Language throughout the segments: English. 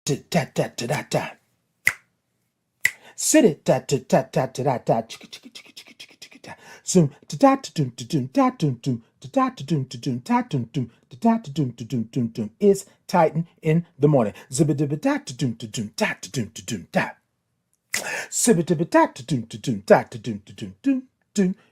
da da da da da. Sit it da da da da da da. Chicka chicka chicka chicka chicka chicka da. Zoom da da da dum da dum dum da da dum da dum dum da dum dum. It's Titan in the morning. Zibba dibba da dum dum da. Sibba dibba da dum dum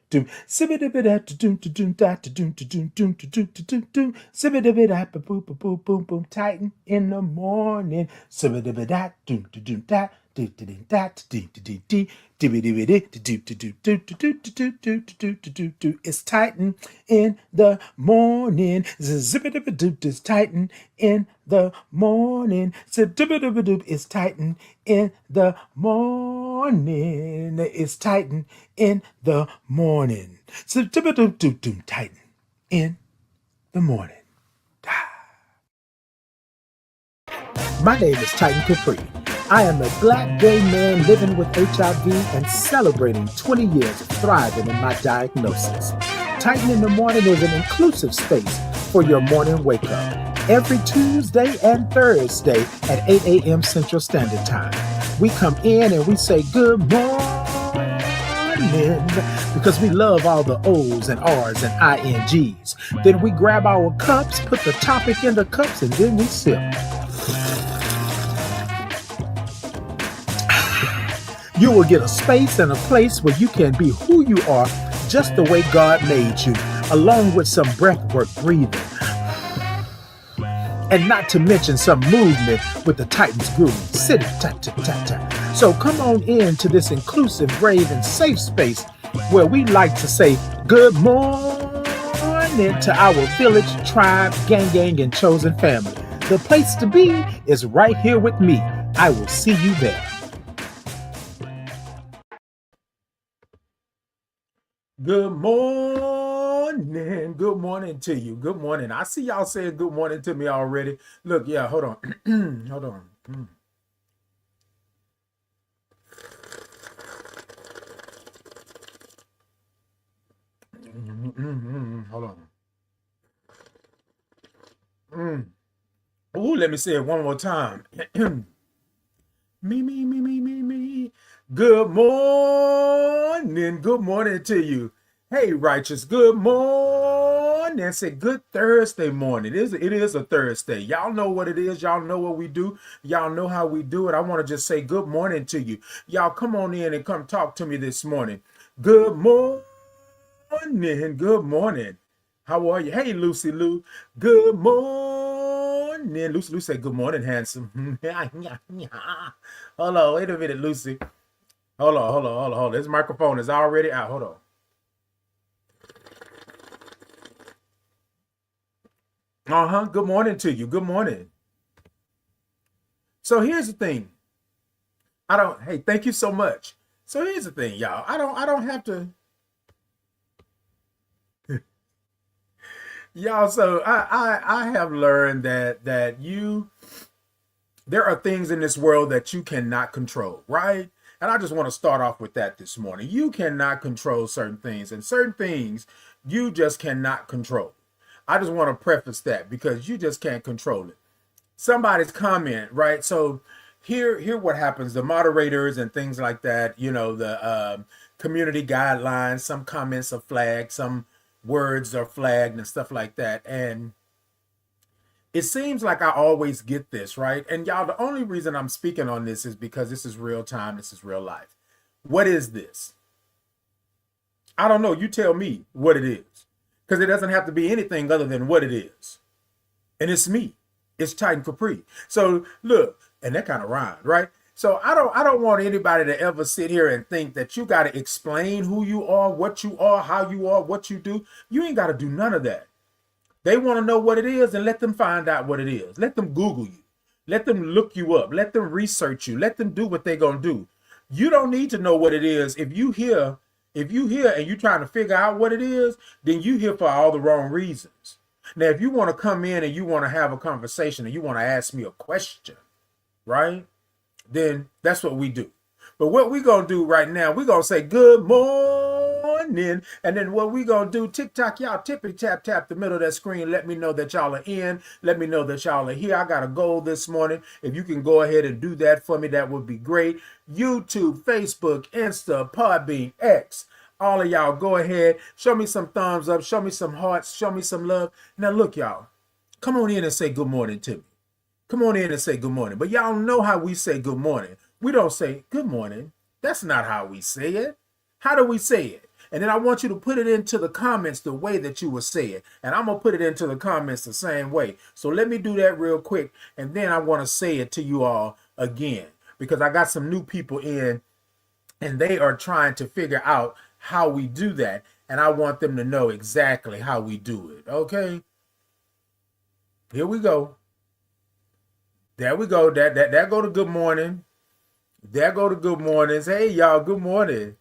dum. Sibba-dibba-da, da-dum-da-dum-da, da-dum-da-dum-da-dum-da-dum-da-dum-dum. Sibba-dibba-da, ba-boom-ba-boom-boom-boom, Titan in the morning. Sibba-dibba-da, dum-da-dum-da, dee-da-dum-da, dee-da-dee-dee, dibba-dibba-dee, do-do-do-do-do-do-do-do-do-do-do-do. It's Titan in the morning. Zibba-dibba-doop, it's Titan in the morning. Zibba-dibba-doop, it's Titan in the morning. It's Titan in the morning. Titan in the morning. My name is Titan Capri. I am a black gay man living with HIV and celebrating 20 years of thriving in my diagnosis. Titan in the morning is an inclusive space for your morning wake up. Every Tuesday and Thursday at 8 a.m. Central Standard Time. We come in and we say good morning because we love all the O's and R's and INGs. Then we grab our cups, put the topic in the cups, and then we sip. You will get a space and a place where you can be who you are just the way God made you, along with some breathwork breathing. And not to mention some movement with the Titans groove. Sit it, ta ta ta ta. So come on in to this inclusive, brave, and safe space where we like to say good morning to our village, tribe, gang, and chosen family. The place to be is right here with me. I will see you there. Good morning. Good morning to you. Good morning. I see y'all saying good morning to me already. Look, yeah, hold on. Hold on. Hold on. Ooh, let me say it one more time. Me. Good morning. Good morning to you. Hey, righteous. Good morning. Say good Thursday morning. It is a Thursday. Y'all know what it is. Y'all know what we do. Y'all know how we do it. I want to just say good morning to you. Y'all come on in and come talk to me this morning. Good morning. Good morning. How are you? Hey, Lucy Lou. Good morning. Lucy Lou said, good morning, handsome. Hold on. Wait a minute, Lucy. Hold on. This microphone is already out. Hold on. Good morning to you. Good morning. So here's the thing. Hey, thank you so much. So here's the thing, y'all. I don't have to. Y'all, so I have learned that there are things in this world that you cannot control, right? And I just want to start off with that this morning. You cannot control certain things, and certain things you just cannot control. I just want to preface that because you just can't control it. Somebody's comment, right? So here what happens, the moderators and things like that, the community guidelines, some comments are flagged, some words are flagged and stuff like that. And it seems like I always get this, right? And y'all, the only reason I'm speaking on this is because this is real time. This is real life. What is this? I don't know. You tell me what it is, because it doesn't have to be anything other than what it is. And it's me. It's Titan Capri. So look, and that kind of rhymed, right? So I don't want anybody to ever sit here and think that you got to explain who you are, what you are, how you are, what you do. You ain't got to do none of that. They want to know what it is, and let them find out what it is. Let them Google you. Let them look you up. Let them research you. Let them do what they're going to do. You don't need to know what it is. If you hear and you're trying to figure out what it is, then you here for all the wrong reasons. Now, if you want to come in and you want to have a conversation and you want to ask me a question, right? Then that's what we do. But what we're going to do right now, we're going to say good morning morning. And then what we gonna do, TikTok, y'all tippy tap tap the middle of that screen. Let me know that y'all are in. Let me know that y'all are here. I got a goal this morning. If you can go ahead and do that for me, that would be great. YouTube, Facebook, Insta, Podbean, X. All of y'all go ahead. Show me some thumbs up. Show me some hearts. Show me some love. Now look, y'all. Come on in and say good morning to me. Come on in and say good morning. But y'all know how we say good morning. We don't say good morning. That's not how we say it. How do we say it? And then I want you to put it into the comments the way that you would say it. And I'm going to put it into the comments the same way. So let me do that real quick. And then I want to say it to you all again. Because I got some new people in and they are trying to figure out how we do that. And I want them to know exactly how we do it. Okay? Here we go. There we go. That go to good morning. There go to good mornings. Hey, y'all, good morning.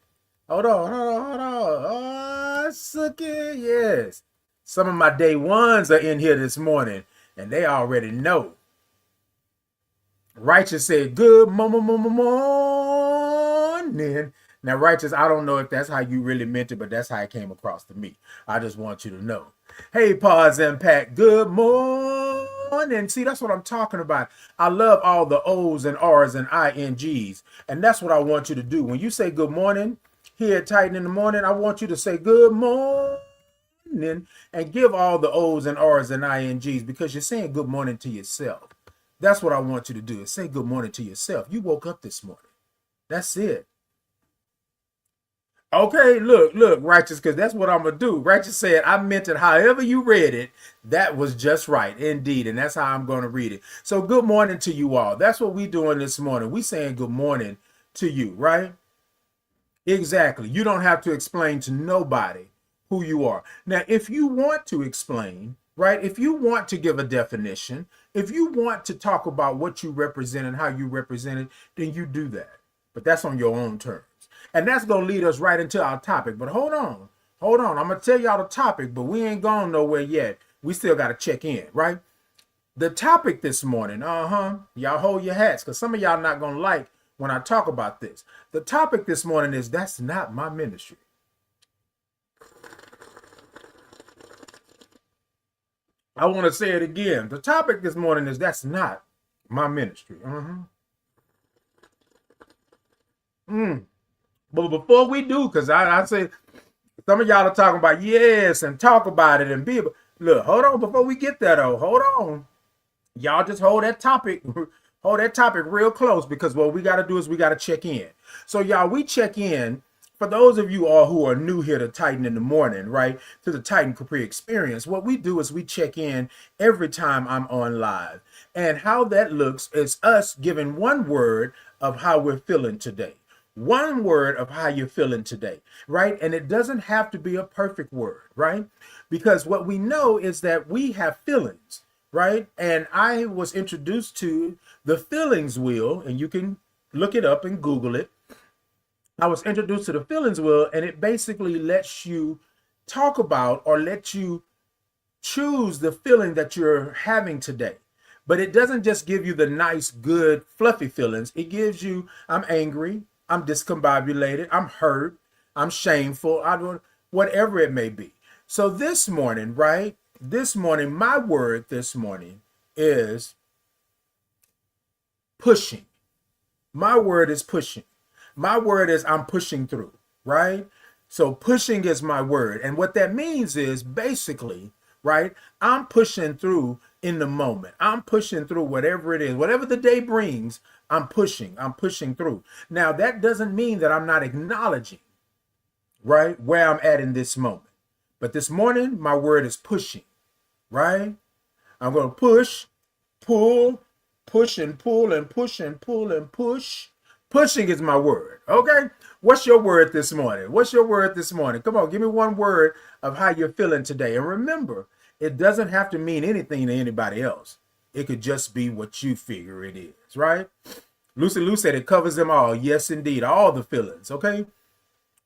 Hold on. Oh, Suki, yes. Some of my day ones are in here this morning, and they already know. Righteous said, good morning. Now, Righteous, I don't know if that's how you really meant it, but that's how it came across to me. I just want you to know. Hey, Pause Impact, good morning. See, that's what I'm talking about. I love all the O's and R's and INGs, and that's what I want you to do. When you say good morning, here at Titan in the Morning, I want you to say good morning and give all the O's and R's and INGs because you're saying good morning to yourself. That's what I want you to do, is say good morning to yourself. You woke up this morning. That's it. Okay, look, Righteous, because that's what I'm going to do. Righteous said, I meant it however you read it. That was just right, indeed, and that's how I'm going to read it. So good morning to you all. That's what we doing this morning. We saying good morning to you, right? Exactly. You don't have to explain to nobody who you are. Now, if you want to explain, right, if you want to give a definition, if you want to talk about what you represent and how you represent it, then you do that. But that's on your own terms. And that's going to lead us right into our topic. But hold on. I'm going to tell y'all the topic, but we ain't gone nowhere yet. We still got to check in, right? The topic this morning, y'all hold your hats because some of y'all not going to like when I talk about this. The topic this morning is that's not my ministry. I want to say it again. The topic this morning is that's not my ministry. But before we do, because I say some of y'all are talking about yes and talk about it and be. Look, hold on before we get there though. Hold on. Y'all just hold that topic. Hold that topic real close because what we got to do is we got to check in. So y'all, we check in. For those of you all who are new here to Titan in the Morning, right, to the Titan Capri experience, what we do is we check in every time I'm on live. And how that looks is us giving one word of how we're feeling today. One word of how you're feeling today, right? And it doesn't have to be a perfect word, right? Because what we know is that we have feelings, right? And I was introduced to the feelings wheel, and you can look it up and Google it. I was introduced to the feelings wheel, and it basically lets you talk about or let you choose the feeling that you're having today. But it doesn't just give you the nice, good, fluffy feelings. It gives you, I'm angry, I'm discombobulated, I'm hurt, I'm shameful, I don't, whatever it may be. So this morning, right? This morning, my word this morning is pushing. My word is pushing. My word is I'm pushing through, right? So pushing is my word. And what that means is basically, right? I'm pushing through in the moment. I'm pushing through whatever it is, whatever the day brings. I'm pushing through. Now, that doesn't mean that I'm not acknowledging, right, where I'm at in this moment. But this morning, my word is pushing, right? I'm going to push, pull, push and pull and push and pull and push. Pushing is my word, okay? What's your word this morning? What's your word this morning? Come on, give me one word of how you're feeling today. And remember, it doesn't have to mean anything to anybody else. It could just be what you figure it is, right? Lucy Lou said it covers them all. Yes, indeed. All the feelings, okay?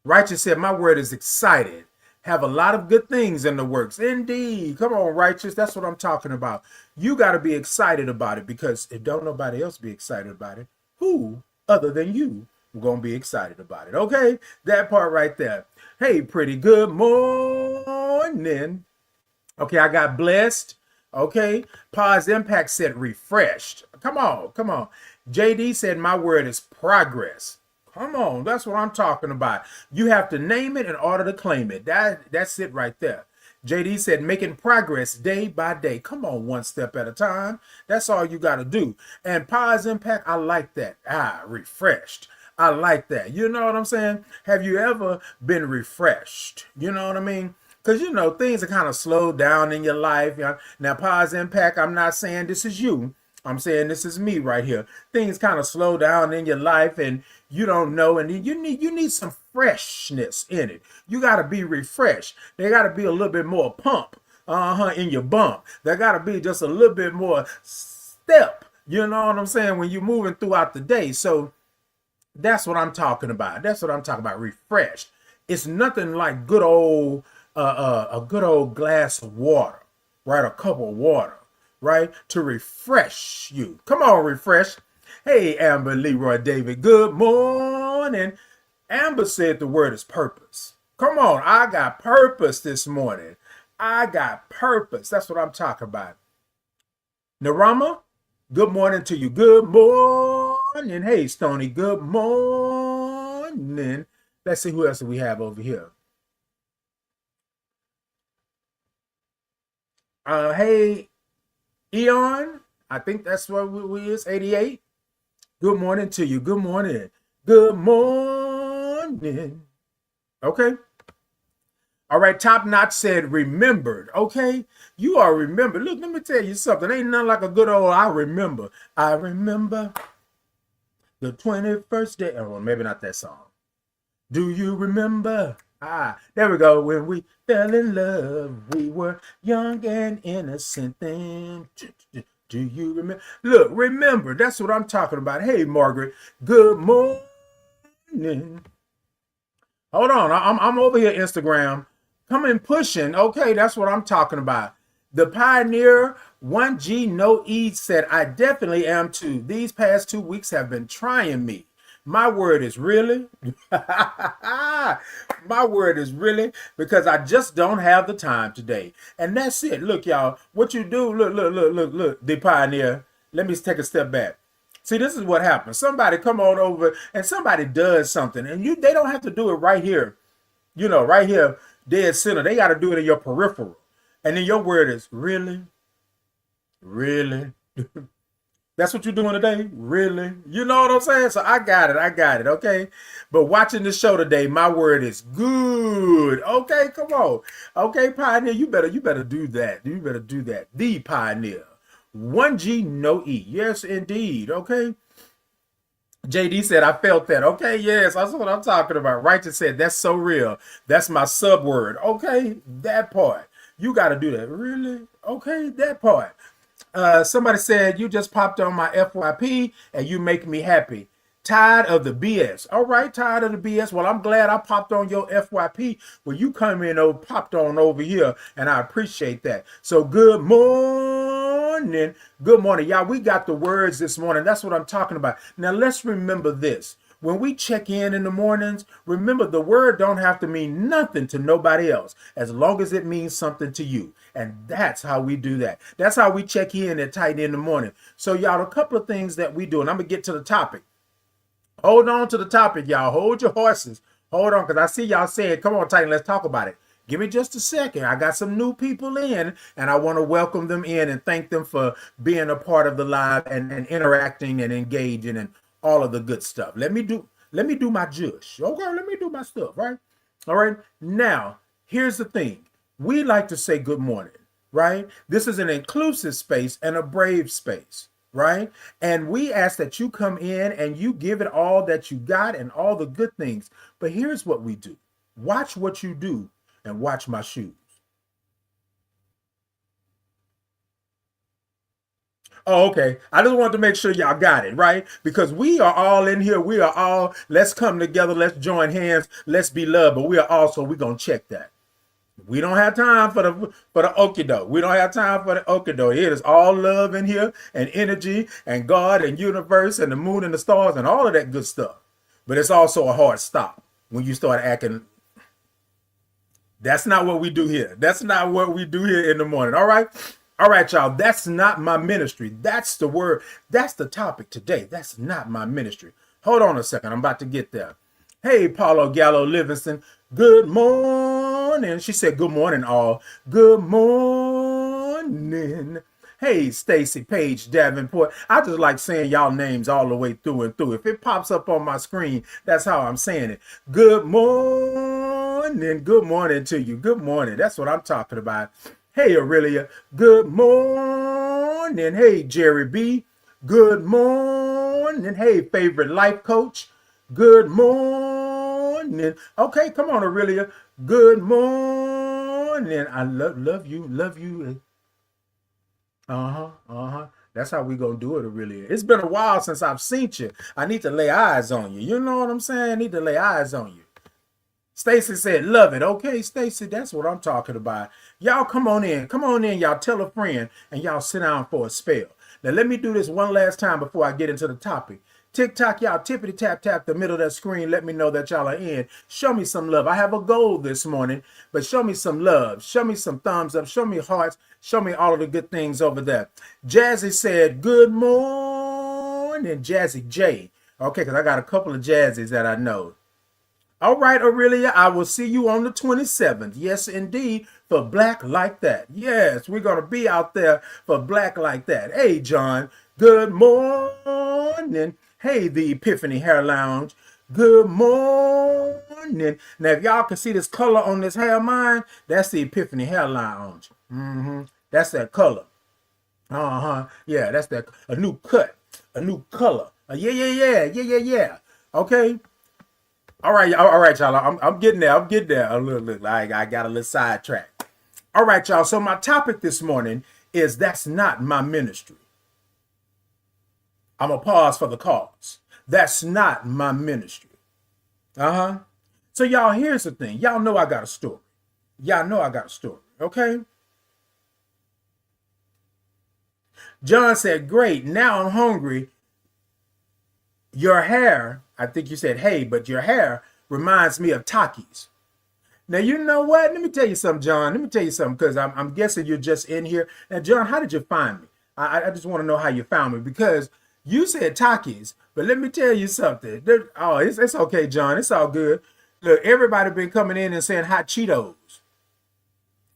Righteous said, my word is excited. Have a lot of good things in the works. Indeed. Come on, Righteous. That's what I'm talking about. You got to be excited about it because if don't nobody else be excited about it, who other than you we're going to be excited about it. Okay, that part right there. Hey, pretty good morning. Okay, I got blessed. Okay, pause impact said refreshed. Come on, come on. JD said my word is progress. Come on, that's what I'm talking about. You have to name it in order to claim it. That's it right there. JD said making progress day by day. Come on, one step at a time. That's all you got to do. And pause impact, I like that. Refreshed. I like that. You know what I'm saying? Have you ever been refreshed? You know what I mean? Because, you know, things are kind of slowed down in your life. Now, pause impact, I'm not saying this is you. I'm saying this is me right here. Things kind of slow down in your life and you don't know, and you need some freshness in it. You got to be refreshed. There got to be a little bit more pump in your bump. There got to be just a little bit more step. You know what I'm saying? When you're moving throughout the day. So that's what I'm talking about. That's what I'm talking about. Refreshed. It's nothing like good old a good old glass of water, right? A cup of water, right? To refresh you. Come on, refresh. Hey, Amber Leroy David, good morning. Amber said the word is purpose. Come on, I got purpose this morning. I got purpose. That's what I'm talking about. Narama, good morning to you. Good morning. Hey, Stony, good morning. Let's see who else do we have over here. Hey, Eon, I think that's what we is, 88. Good morning to you. Good morning. Good morning. Okay. All right, Top Notch said remembered. Okay, you are remembered. Look, let me tell you something. Ain't nothing like a good old I remember. I remember the 21st day. Oh, well, maybe not that song. Do you remember? There we go. When we fell in love, we were young and innocent then. Do you remember? Look, remember. That's what I'm talking about. Hey, Margaret. Good morning. Hold on. I'm over here, Instagram. Coming pushing. Okay, that's what I'm talking about. The Pioneer 1G No E said, I definitely am too. These past 2 weeks have been trying me. My word is really. My word is really, because I just don't have the time today. And that's it. Look, y'all, what you do, look, the Pioneer. Let me take a step back. See, this is what happens. Somebody come on over and somebody does something, and they don't have to do it right here, right here, dead center. They got to do it in your peripheral. And then your word is really, really. That's what you're doing today? Really? You know what I'm saying? So I got it, okay? But watching this show today, my word is good. Okay, come on. Okay, Pioneer, you better do that. You better do that. The Pioneer. 1G No E. Yes, indeed. Okay. JD said, I felt that. Okay, yes, that's what I'm talking about. Righteous said, that's so real. That's my sub word. Okay, that part. You got to do that. Really? Okay, that part. Somebody said, you just popped on my FYP and you make me happy. Tired of the BS. All right, tired of the BS. Well, I'm glad I popped on your FYP. Well, you come in, popped on over here, and I appreciate that. So good morning. Good morning, y'all. We got the words this morning. That's what I'm talking about. Now, let's remember this. When we check in the mornings, remember the word don't have to mean nothing to nobody else as long as it means something to you. And that's how we do that. That's how we check in at Titan in the morning. So y'all, a couple of things that we do, and I'm going to get to the topic. Hold on to the topic, y'all. Hold your horses. Hold on, because I see y'all saying, come on, Titan, let's talk about it. Give me just a second. I got some new people in, and I want to welcome them in and thank them for being a part of the live and interacting and engaging and all of the good stuff. Let me do my jush. Okay, let me do my stuff, right? All right. Now, here's the thing. We like to say good morning, right? This is an inclusive space and a brave space, right? And we ask that you come in and you give it all that you got and all the good things. But here's what we do. Watch what you do and watch my shoes. Oh, okay. I just wanted to make sure y'all got it, right? Because we are all in here. We are all, let's come together. Let's join hands. Let's be loved. But we're going to check that. We don't have time for the okie-doke. We don't have time for the okie-doke. It is all love in here and energy and God and universe and the moon and the stars and all of that good stuff. but it's also a hard stop when you start acting. That's not what we do here. That's not what we do here in the morning. All right. All right, y'all. That's not my ministry. That's the word. That's the topic today. That's not my ministry. Hold on a second. I'm about to get there. Hey, Paulo Gallo Livingston. Good morning. She said, good morning, all. Good morning. Hey, Stacy Page Davenport. I just like saying y'all names all the way through and through. If it pops up on my screen, that's how I'm saying it. Good morning. Good morning to you. Good morning. That's what I'm talking about. Hey, Aurelia. Good morning. Hey, Jerry B. Good morning. Hey, favorite life coach. Good morning. Okay, come on, Aurelia. Good morning. I love you. Love you. That's how we gonna do it, Aurelia. It's been a while since I've seen you. I need to lay eyes on you. You know what I'm saying? I need to lay eyes on you. Stacy said, love it. Okay, Stacy, that's what I'm talking about. Y'all come on in. Come on in. Y'all tell a friend and y'all sit down for a spell. Now, let me do this one last time before I get into the topic. TikTok, y'all tippity tap tap the middle of that screen. Let me know that y'all are in. Show me some love. I have a goal this morning, but show me some love. Show me some thumbs up. Show me hearts. Show me all of the good things over there. Jazzy said, good morning, Jazzy J. Okay, because I got a couple of Jazzies that I know. All right, Aurelia, I will see you on the 27th. Yes, indeed, for Black Like That. Yes, we're going to be out there for Black Like That. Hey, John, good morning. Hey, the Epiphany Hair Lounge. Good morning. Now, if y'all can see this color on this hair of mine, that's the Epiphany Hair Lounge. That's that color. Yeah, that's that. A new cut. A new color. Yeah. Okay. All right, y'all. I'm getting there. I'm getting there. A little. I got a little sidetracked. All right, y'all. So my topic this morning is that's not my ministry. I'm gonna pause for the cause. That's not my ministry. So y'all, here's the thing. Y'all know I got a story. Okay. John said, great. Now I'm hungry. Your hair, I think you said, hey, but your hair reminds me of Takis. Now, you know what? Let me tell you something, John. Let me tell you something, because I'm guessing you're just in here. Now, John, how did you find me? I just want to know how you found me, because you said Takis, but let me tell you something. It's okay, John. It's all good. Look, everybody been coming in and saying hot Cheetos.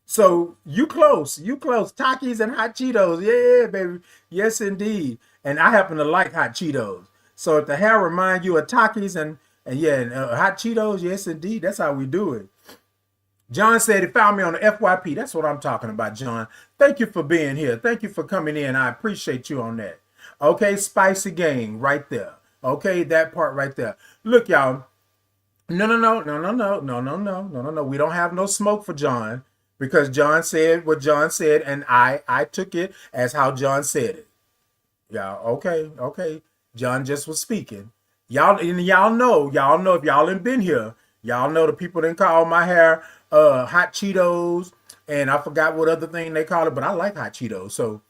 So you close. Takis and hot Cheetos. Yeah, baby. Yes, indeed. And I happen to like hot Cheetos. So if the hair remind you of Takis and hot Cheetos, yes, indeed. That's how we do it. John said he found me on the FYP. That's what I'm talking about, John. Thank you for being here. Thank you for coming in. I appreciate you on that. Okay, Spicy Gang right there. Okay, that part right there. Look, y'all. No. We don't have no smoke for John, because John said what John said, and I took it as how John said it. Y'all, okay. John just was speaking. Y'all know if y'all ain't been here, y'all know the people didn't call my hair hot Cheetos, and I forgot what other thing they call it, but I like hot Cheetos. So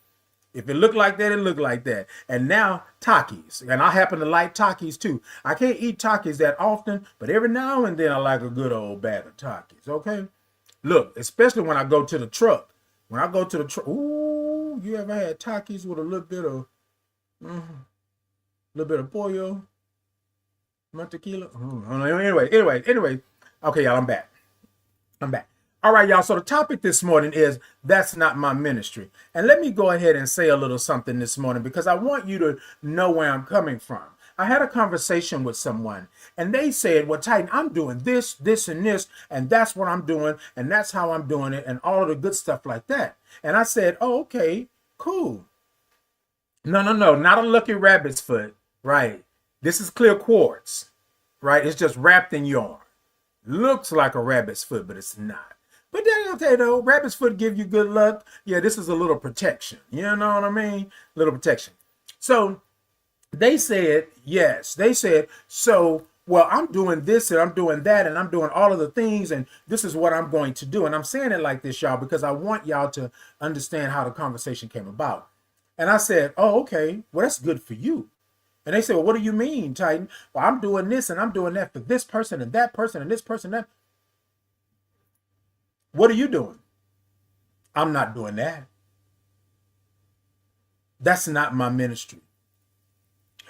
if it looked like that, it looked like that. And now Takis, and I happen to like Takis too. I can't eat Takis that often, but every now and then I like a good old bag of Takis. Okay, look, especially when I go to the truck. Ooh, you ever had Takis with a little bit of pollo, mantequilla? Anyway. Okay, y'all, I'm back. All right, y'all. So the topic this morning is that's not my ministry. And let me go ahead and say a little something this morning, because I want you to know where I'm coming from. I had a conversation with someone, and they said, well, Titan, I'm doing this, and this, and that's what I'm doing, and that's how I'm doing it, and all of the good stuff like that. And I said, oh, okay, cool. No, not a lucky rabbit's foot, right? This is clear quartz, right? It's just wrapped in yarn. Looks like a rabbit's foot, but it's not. But then, okay, though, rabbit's foot give you good luck. Yeah, this is a little protection. You know what I mean? Little protection. So they said, yes. They said, so, well, I'm doing this and I'm doing that and I'm doing all of the things and this is what I'm going to do. And I'm saying it like this, y'all, because I want y'all to understand how the conversation came about. And I said, oh, okay, well, that's good for you. And they say, well, what do you mean, Titan? Well, I'm doing this and I'm doing that for this person and that person and this person. That. What are you doing? I'm not doing that. That's not my ministry.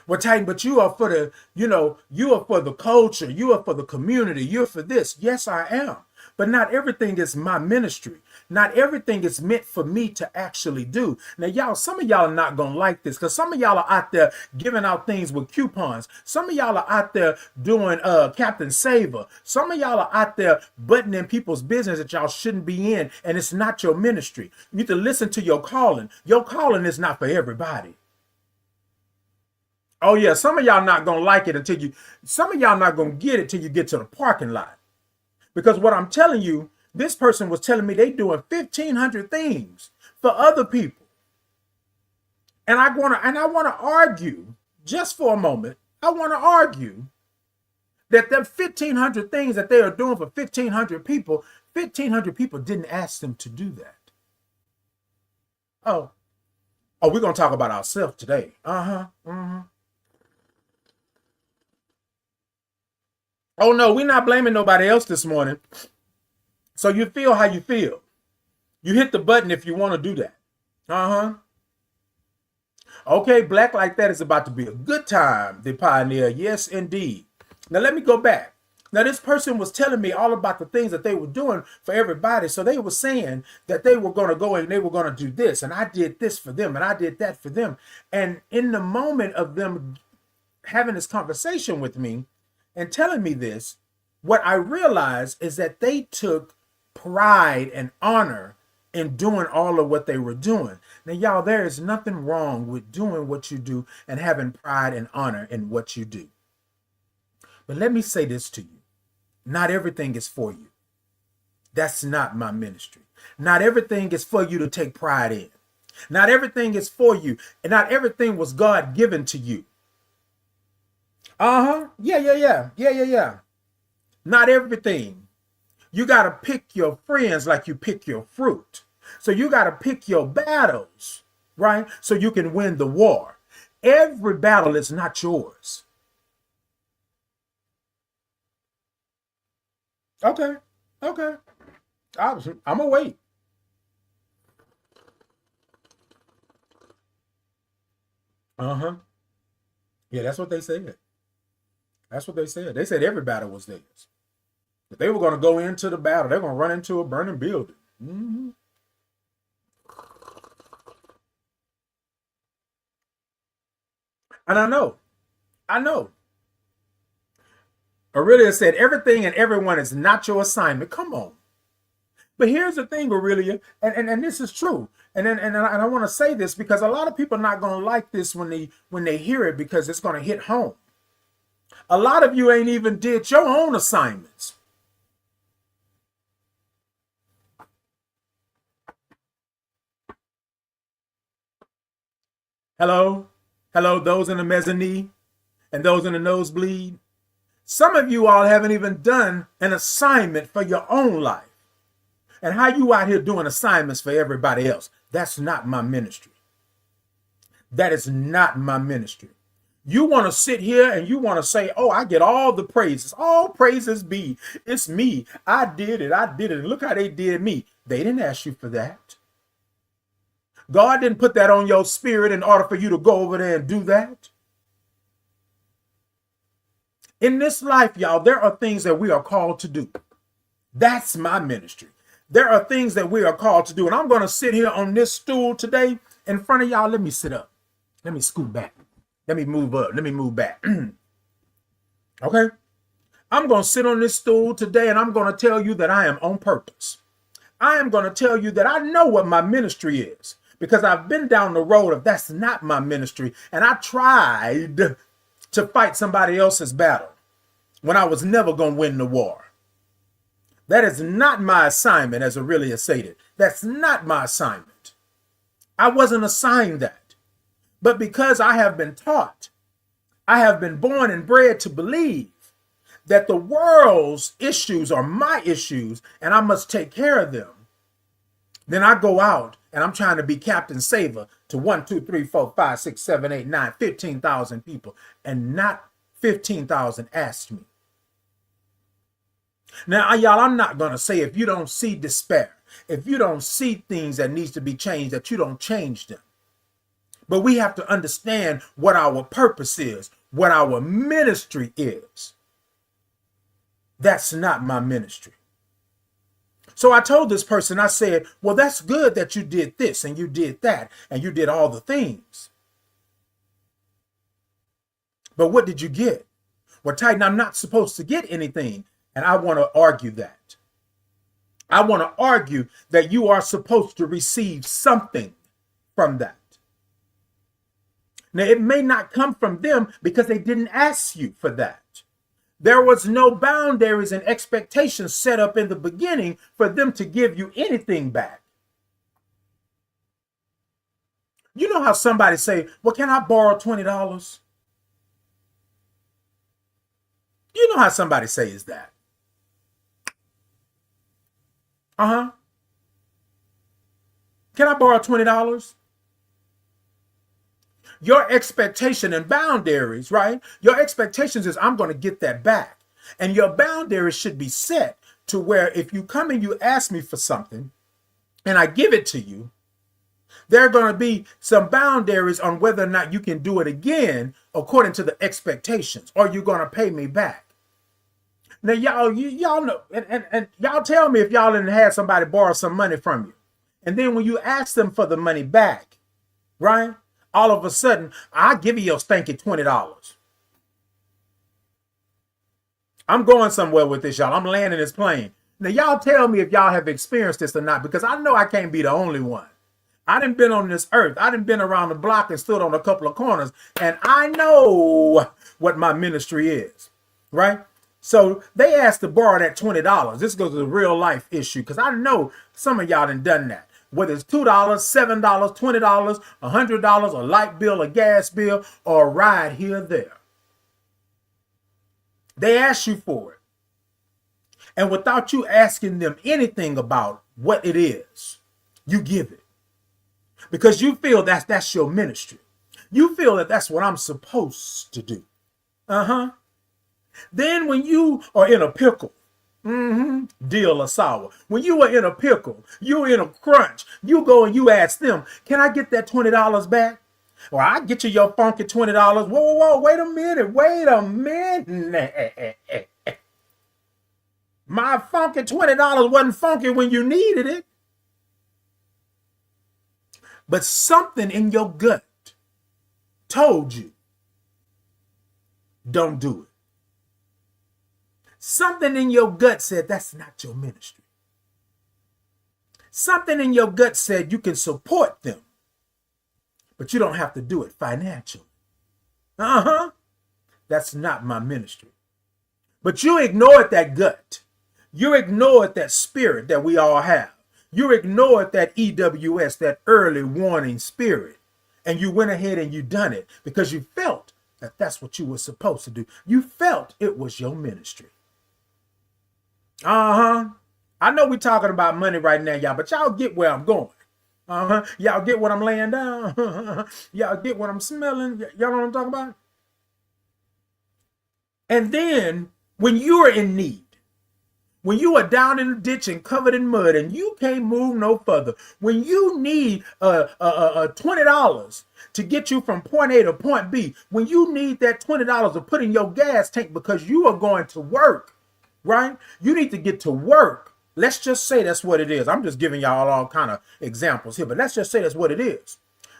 Well, Titan, but you are for the, you are for the culture. You are for the community. You're for this. Yes, I am. But not everything is my ministry. Not everything is meant for me to actually do. Now, y'all, some of y'all are not going to like this because some of y'all are out there giving out things with coupons. Some of y'all are out there doing Captain Saver. Some of y'all are out there butting in people's business that y'all shouldn't be in, and it's not your ministry. You need to listen to your calling. Your calling is not for everybody. Oh, yeah, some of y'all not going to like it some of y'all not going to get it till you get to the parking lot. Because what I'm telling you, this person was telling me they doing 1,500 things for other people. And I want to argue just for a moment. I want to argue that them 1,500 things that they are doing for 1,500 people didn't ask them to do that. Oh, we're going to talk about ourselves today. Oh, no, we're not blaming nobody else this morning. So you feel how you feel. You hit the button if you want to do that. Okay, Black Like That is about to be a good time, the pioneer. Yes, indeed. Now, let me go back. Now, this person was telling me all about the things that they were doing for everybody. So they were saying that they were going to go and they were going to do this. And I did this for them and I did that for them. And in the moment of them having this conversation with me, and telling me this, what I realized is that they took pride and honor in doing all of what they were doing. Now, y'all, there is nothing wrong with doing what you do and having pride and honor in what you do. But let me say this to you. Not everything is for you. That's not my ministry. Not everything is for you to take pride in. Not everything is for you. And not everything was God given to you. Yeah. Not everything. You got to pick your friends like you pick your fruit. So you got to pick your battles, right? So you can win the war. Every battle is not yours. Okay. I'm going to wait. Yeah, that's what they said. That's what they said. They said every battle was theirs. If they were going to go into the battle, they're going to run into a burning building. And I know. Aurelia said everything and everyone is not your assignment. Come on. But here's the thing, Aurelia, and this is true. And I want to say this because a lot of people are not going to like this when they hear it because it's going to hit home. A lot of you ain't even did your own assignments. Hello, those in the mezzanine and those in the nosebleed. Some of you all haven't even done an assignment for your own life. And how you out here doing assignments for everybody else? That's not my ministry. That is not my ministry. You want to sit here and you want to say, oh, I get all the praises. All praises be. It's me. I did it. And look how they did me. They didn't ask you for that. God didn't put that on your spirit in order for you to go over there and do that. In this life, y'all, there are things that we are called to do. That's my ministry. There are things that we are called to do. And I'm going to sit here on this stool today in front of y'all. Let me sit up. Let me scoot back. Let me move up. Let me move back. Okay. I'm going to sit on this stool today and I'm going to tell you that I am on purpose. I am going to tell you that I know what my ministry is because I've been down the road of that's not my ministry. And I tried to fight somebody else's battle when I was never going to win the war. That is not my assignment, as Aurelia stated. That's not my assignment. I wasn't assigned that. But because I have been taught, I have been born and bred to believe that the world's issues are my issues and I must take care of them. Then I go out and I'm trying to be Captain Saver to 1, 2, 3, 4, 5, 6, 7, 8, 9, 15,000 people, and not 15,000 asked me. Now, y'all, I'm not going to say if you don't see despair, if you don't see things that needs to be changed, that you don't change them. But we have to understand what our purpose is, what our ministry is. That's not my ministry. So I told this person, I said, well, that's good that you did this and you did that and you did all the things. But what did you get? Well, Titan, I'm not supposed to get anything. And I want to argue that. I want to argue that you are supposed to receive something from that. Now, it may not come from them because they didn't ask you for that. There was no boundaries and expectations set up in the beginning for them to give you anything back. You know how somebody say, well, can I borrow $20? You know how somebody says that. Can I borrow $20? Your expectation and boundaries, right? Your expectations is I'm going to get that back. And your boundaries should be set to where if you come and you ask me for something and I give it to you, there are going to be some boundaries on whether or not you can do it again according to the expectations, or you're going to pay me back. Now, y'all know, and y'all tell me if y'all didn't have somebody borrow some money from you. And then when you ask them for the money back, right? All of a sudden, I'll give you your stinky $20. I'm going somewhere with this, y'all. I'm landing this plane. Now, y'all tell me if y'all have experienced this or not, because I know I can't be the only one. I done been on this earth. I done been around the block and stood on a couple of corners, and I know what my ministry is, right? So they asked to borrow that $20. This goes to the real life issue, because I know some of y'all done that. Whether it's $2, $7, $20, $100, a light bill, a gas bill, or a ride here or there. They ask you for it. And without you asking them anything about what it is, you give it. Because you feel that's your ministry. You feel that that's what I'm supposed to do. Then when you are in a pickle, deal or sour. When you are in a pickle, you're in a crunch, you go and you ask them, can I get that $20 back? Or I get you your funky $20. Whoa, wait a minute. My funky $20 wasn't funky when you needed it. But something in your gut told you, don't do it. Something in your gut said that's not your ministry. Something in your gut said you can support them, but you don't have to do it financially. That's not my ministry. But you ignored that gut. You ignored that spirit that we all have. You ignored that EWS, that early warning spirit, and you went ahead and you done it because you felt that that's what you were supposed to do. You felt it was your ministry. I know we're talking about money right now, y'all, but y'all get where I'm going. Y'all get what I'm laying down. Y'all get what I'm smelling. Y'all know what I'm talking about? And then when you are in need, when you are down in the ditch and covered in mud and you can't move no further, when you need $20 to get you from point A to point B, when you need that $20 to put in your gas tank because you are going to work, right? You need to get to work. Let's just say that's what it is. I'm just giving y'all all kind of examples here, but let's just say that's what it is.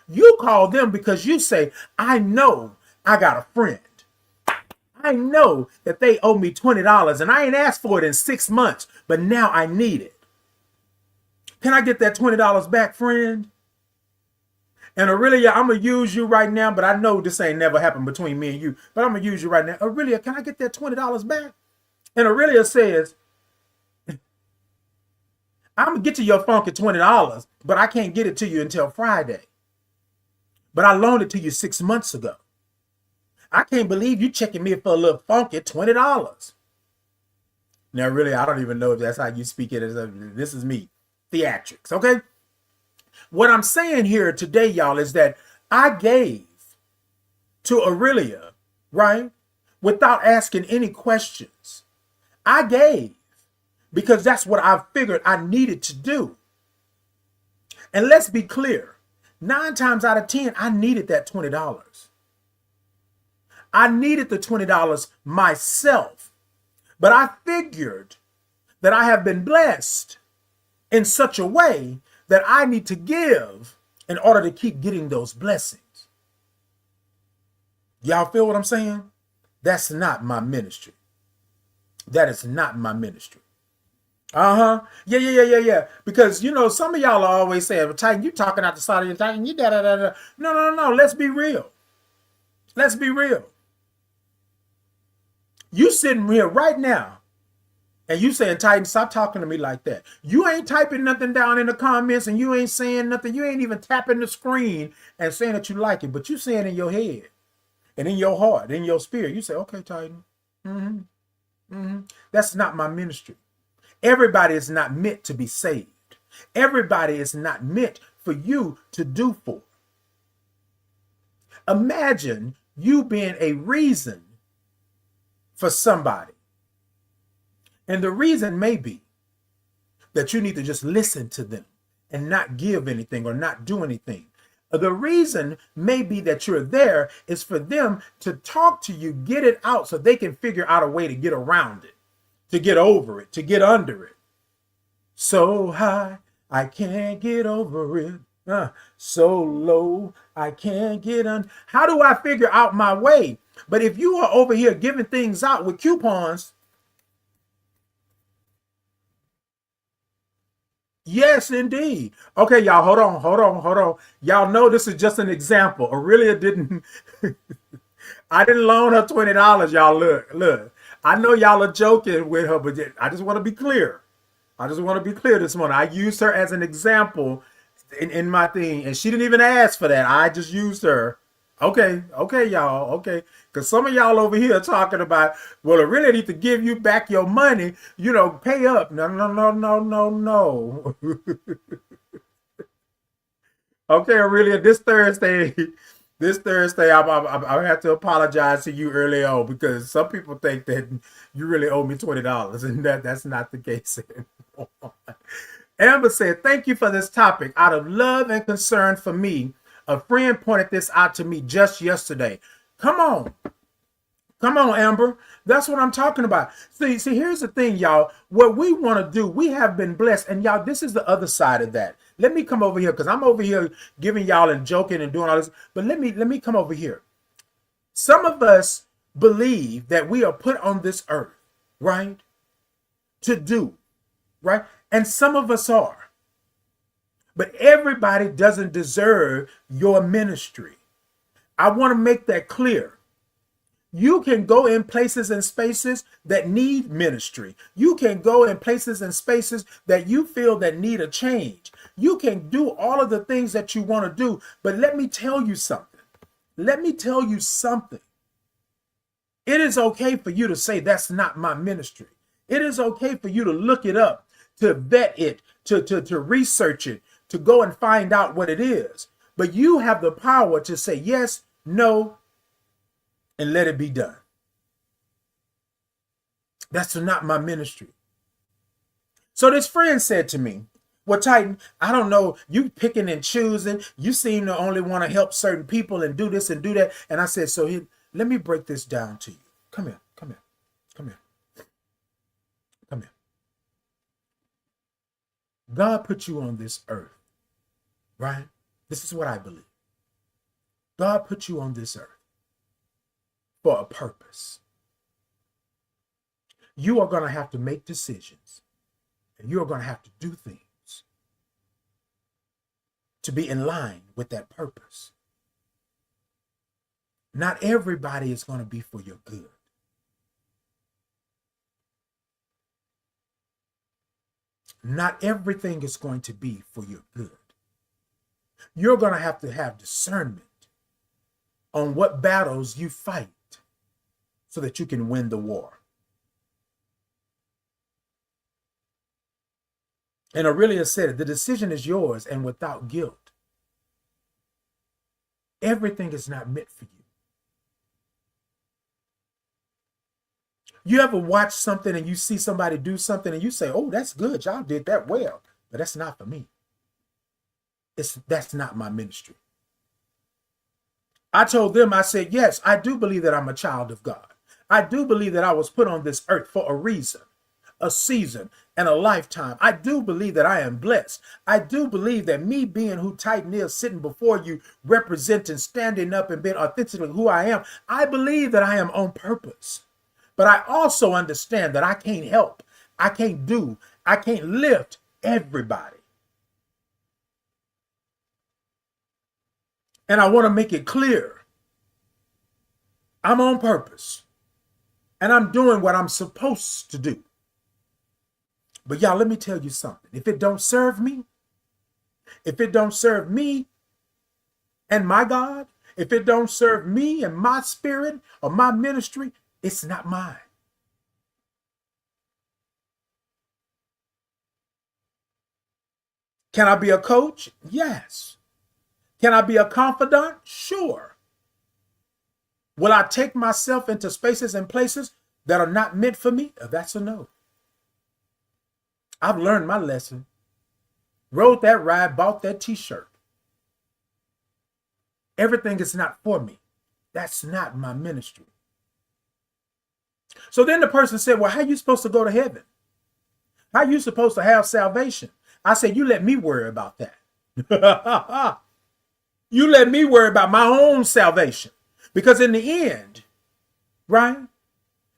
You call them because you say, I know I got a friend. I know that they owe me $20 and I ain't asked for it in 6 months, but now I need it. Can I get that $20 back, friend? And Aurelia, I'm going to use you right now, but I know this ain't never happened between me and you, but I'm going to use you right now. Aurelia, can I get that $20 back? And Aurelia says, I'm going to get you your funky $20, but I can't get it to you until Friday. But I loaned it to you 6 months ago. I can't believe you checking me for a little funky $20. Now, really, I don't even know if that's how you speak it. This is me. Theatrics, okay? What I'm saying here today, y'all, is that I gave to Aurelia, right? Without asking any questions. I gave because that's what I figured I needed to do. And let's be clear, 9 times out of 10, I needed that $20. I needed the $20 myself, but I figured that I have been blessed in such a way that I need to give in order to keep getting those blessings. Y'all feel what I'm saying? That's not my ministry. That is not my ministry. Yeah. Because, you know, some of y'all are always saying, well, Titan, you talking out the side of your Titan, you da da da da. No. Let's be real. Let's be real. You sitting here right now and you saying, Titan, stop talking to me like that. You ain't typing nothing down in the comments and you ain't saying nothing. You ain't even tapping the screen and saying that you like it, but you saying in your head and in your heart, in your spirit, you say, okay, Titan. That's not my ministry. Everybody is not meant to be saved. Everybody is not meant for you to do for. Imagine you being a reason for somebody. And the reason may be that you need to just listen to them and not give anything or not do anything. The reason may be that you're there is for them to talk to you, get it out so they can figure out a way to get around it, to get over it, to get under it. So high, I can't get over it. So low, I can't get under. How do I figure out my way? But if you are over here giving things out with coupons, yes, indeed. Okay, y'all, hold on. Y'all know this is just an example. Aurelia didn't, I didn't loan her $20, y'all. Look. I know y'all are joking with her, but I just want to be clear. This morning. I used her as an example in my thing, and she didn't even ask for that. I just used her. Okay, y'all. Okay, because some of y'all over here talking about, well, I really need to give you back your money. You know, pay up. No. Okay, Aurelia, this Thursday, I have to apologize to you early on because some people think that you really owe me $20, and that's not the case anymore. Amber said, thank you for this topic. Out of love and concern for me, a friend pointed this out to me just yesterday. Come on, Amber. That's what I'm talking about. See, here's the thing, y'all. What we want to do, we have been blessed. And y'all, this is the other side of that. Let me come over here because I'm over here giving y'all and joking and doing all this. But let me come over here. Some of us believe that we are put on this earth, right? To do, right? And some of us are. But everybody doesn't deserve your ministry. I want to make that clear. You can go in places and spaces that need ministry. You can go in places and spaces that you feel that need a change. You can do all of the things that you want to do. But let me tell you something. It is okay for you to say that's not my ministry. It is okay for you to look it up, to vet it, to research it, to go and find out what it is. But you have the power to say yes, no, and let it be done. That's not my ministry. So this friend said to me, well, Titan, I don't know, you picking and choosing. You seem to only want to help certain people and do this and do that. And I said, so let me break this down to you. Come here. God put you on this earth, right? This is what I believe. God put you on this earth for a purpose. You are going to have to make decisions, and you are going to have to do things to be in line with that purpose. Not everybody is going to be for your good. Not everything is going to be for your good. You're going to have discernment on what battles you fight so that you can win the war. And Aurelia said it, the decision is yours and without guilt. Everything is not meant for you. You ever watch something and you see somebody do something and you say, oh, that's good. Y'all did that well. But that's not for me. That's not my ministry. I told them, I said, yes, I do believe that I'm a child of God. I do believe that I was put on this earth for a reason, a season, and a lifetime. I do believe that I am blessed. I do believe that me being who Titan is, sitting before you, representing, standing up and being authentically who I am, I believe that I am on purpose. But I also understand that I can't help, I can't lift everybody. And I want to make it clear, I'm on purpose and I'm doing what I'm supposed to do. But y'all, let me tell you something. If it don't serve me and my God, if it don't serve me and my spirit or my ministry, it's not mine. Can I be a coach? Yes. Can I be a confidant? Sure. Will I take myself into spaces and places that are not meant for me? That's a no. I've learned my lesson. Rode that ride, bought that t-shirt. Everything is not for me. That's not my ministry. So then the person said, well, how are you supposed to go to heaven? How are you supposed to have salvation? I said, you let me worry about that. You let me worry about my own salvation. Because in the end, right,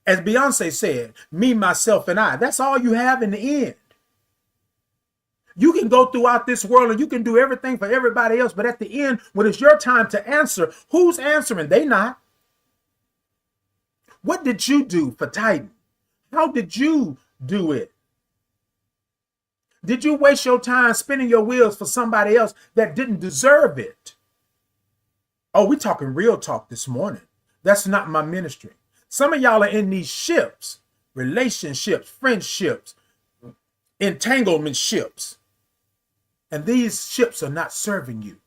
as Beyonce said, me, myself, and I, that's all you have in the end. You can go throughout this world and you can do everything for everybody else. But at the end, when it's your time to answer, who's answering? They not. What did you do for Titan? How did you do it? Did you waste your time spinning your wheels for somebody else that didn't deserve it? Oh, we're talking real talk this morning. That's not my ministry. Some of y'all are in these ships, relationships, friendships, entanglement ships. And these ships are not serving you.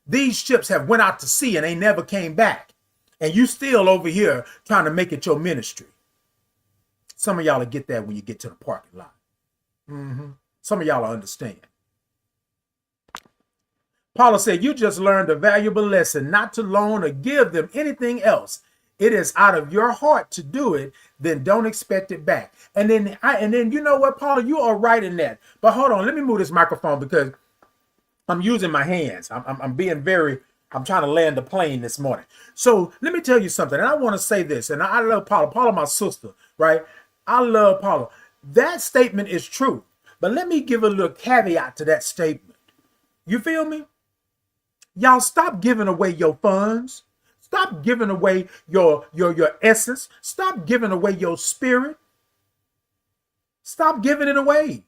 These ships have went out to sea and they never came back. And you still over here trying to make it your ministry. Some of y'all will get that when you get to the parking lot. Some of y'all will understand. Paula said, you just learned a valuable lesson not to loan or give them anything else. It is out of your heart to do it, then don't expect it back. And then you know what, Paula, you are right in that. But hold on, let me move this microphone because I'm using my hands. I'm trying to land the plane this morning. So let me tell you something. And I want to say this, and I love Paula. Paula, my sister, right? I love Paula. That statement is true. But let me give a little caveat to that statement. You feel me? Y'all stop giving away your funds. Stop giving away your essence. Stop giving away your spirit. Stop giving it away.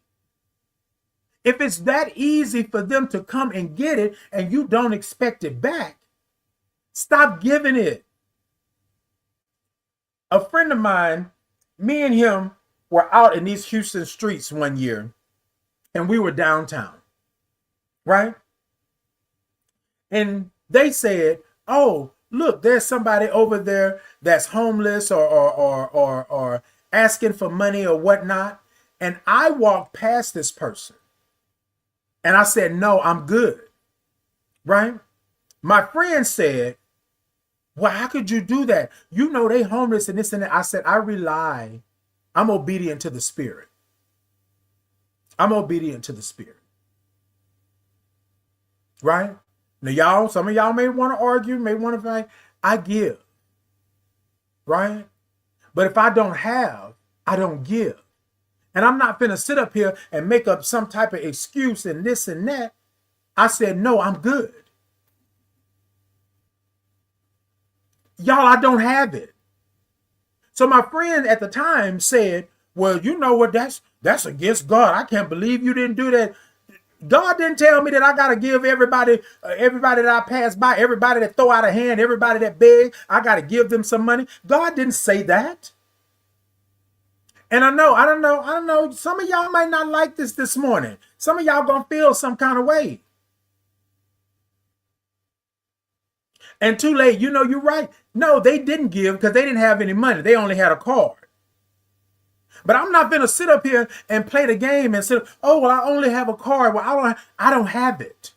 If it's that easy for them to come and get it and you don't expect it back, stop giving it. A friend of mine, me and him were out in these Houston streets one year and we were downtown, right? And they said, oh, look, there's somebody over there that's homeless or asking for money or whatnot. And I walked past this person and I said, no, I'm good, right? My friend said, well, how could you do that? You know, they homeless and this and that. I said, I'm obedient to the Spirit. I'm obedient to the Spirit, right? Now, y'all, some of y'all may want to argue, may want to fight. I give, right? But if I don't have, I don't give. And I'm not finna sit up here and make up some type of excuse and this and that. I said, no, I'm good. Y'all, I don't have it. So my friend at the time said, well, you know what, that's against God. I can't believe you didn't do that. God didn't tell me that I got to give everybody that I pass by, everybody that throw out a hand, everybody that beg, I got to give them some money. God didn't say that. And I don't know. Some of y'all might not like this morning. Some of y'all gonna feel some kind of way. And too late, you know, you're right. No, they didn't give because they didn't have any money. They only had a card. But I'm not gonna sit up here and play the game and say, oh, well, I only have a card. Well, I don't have it.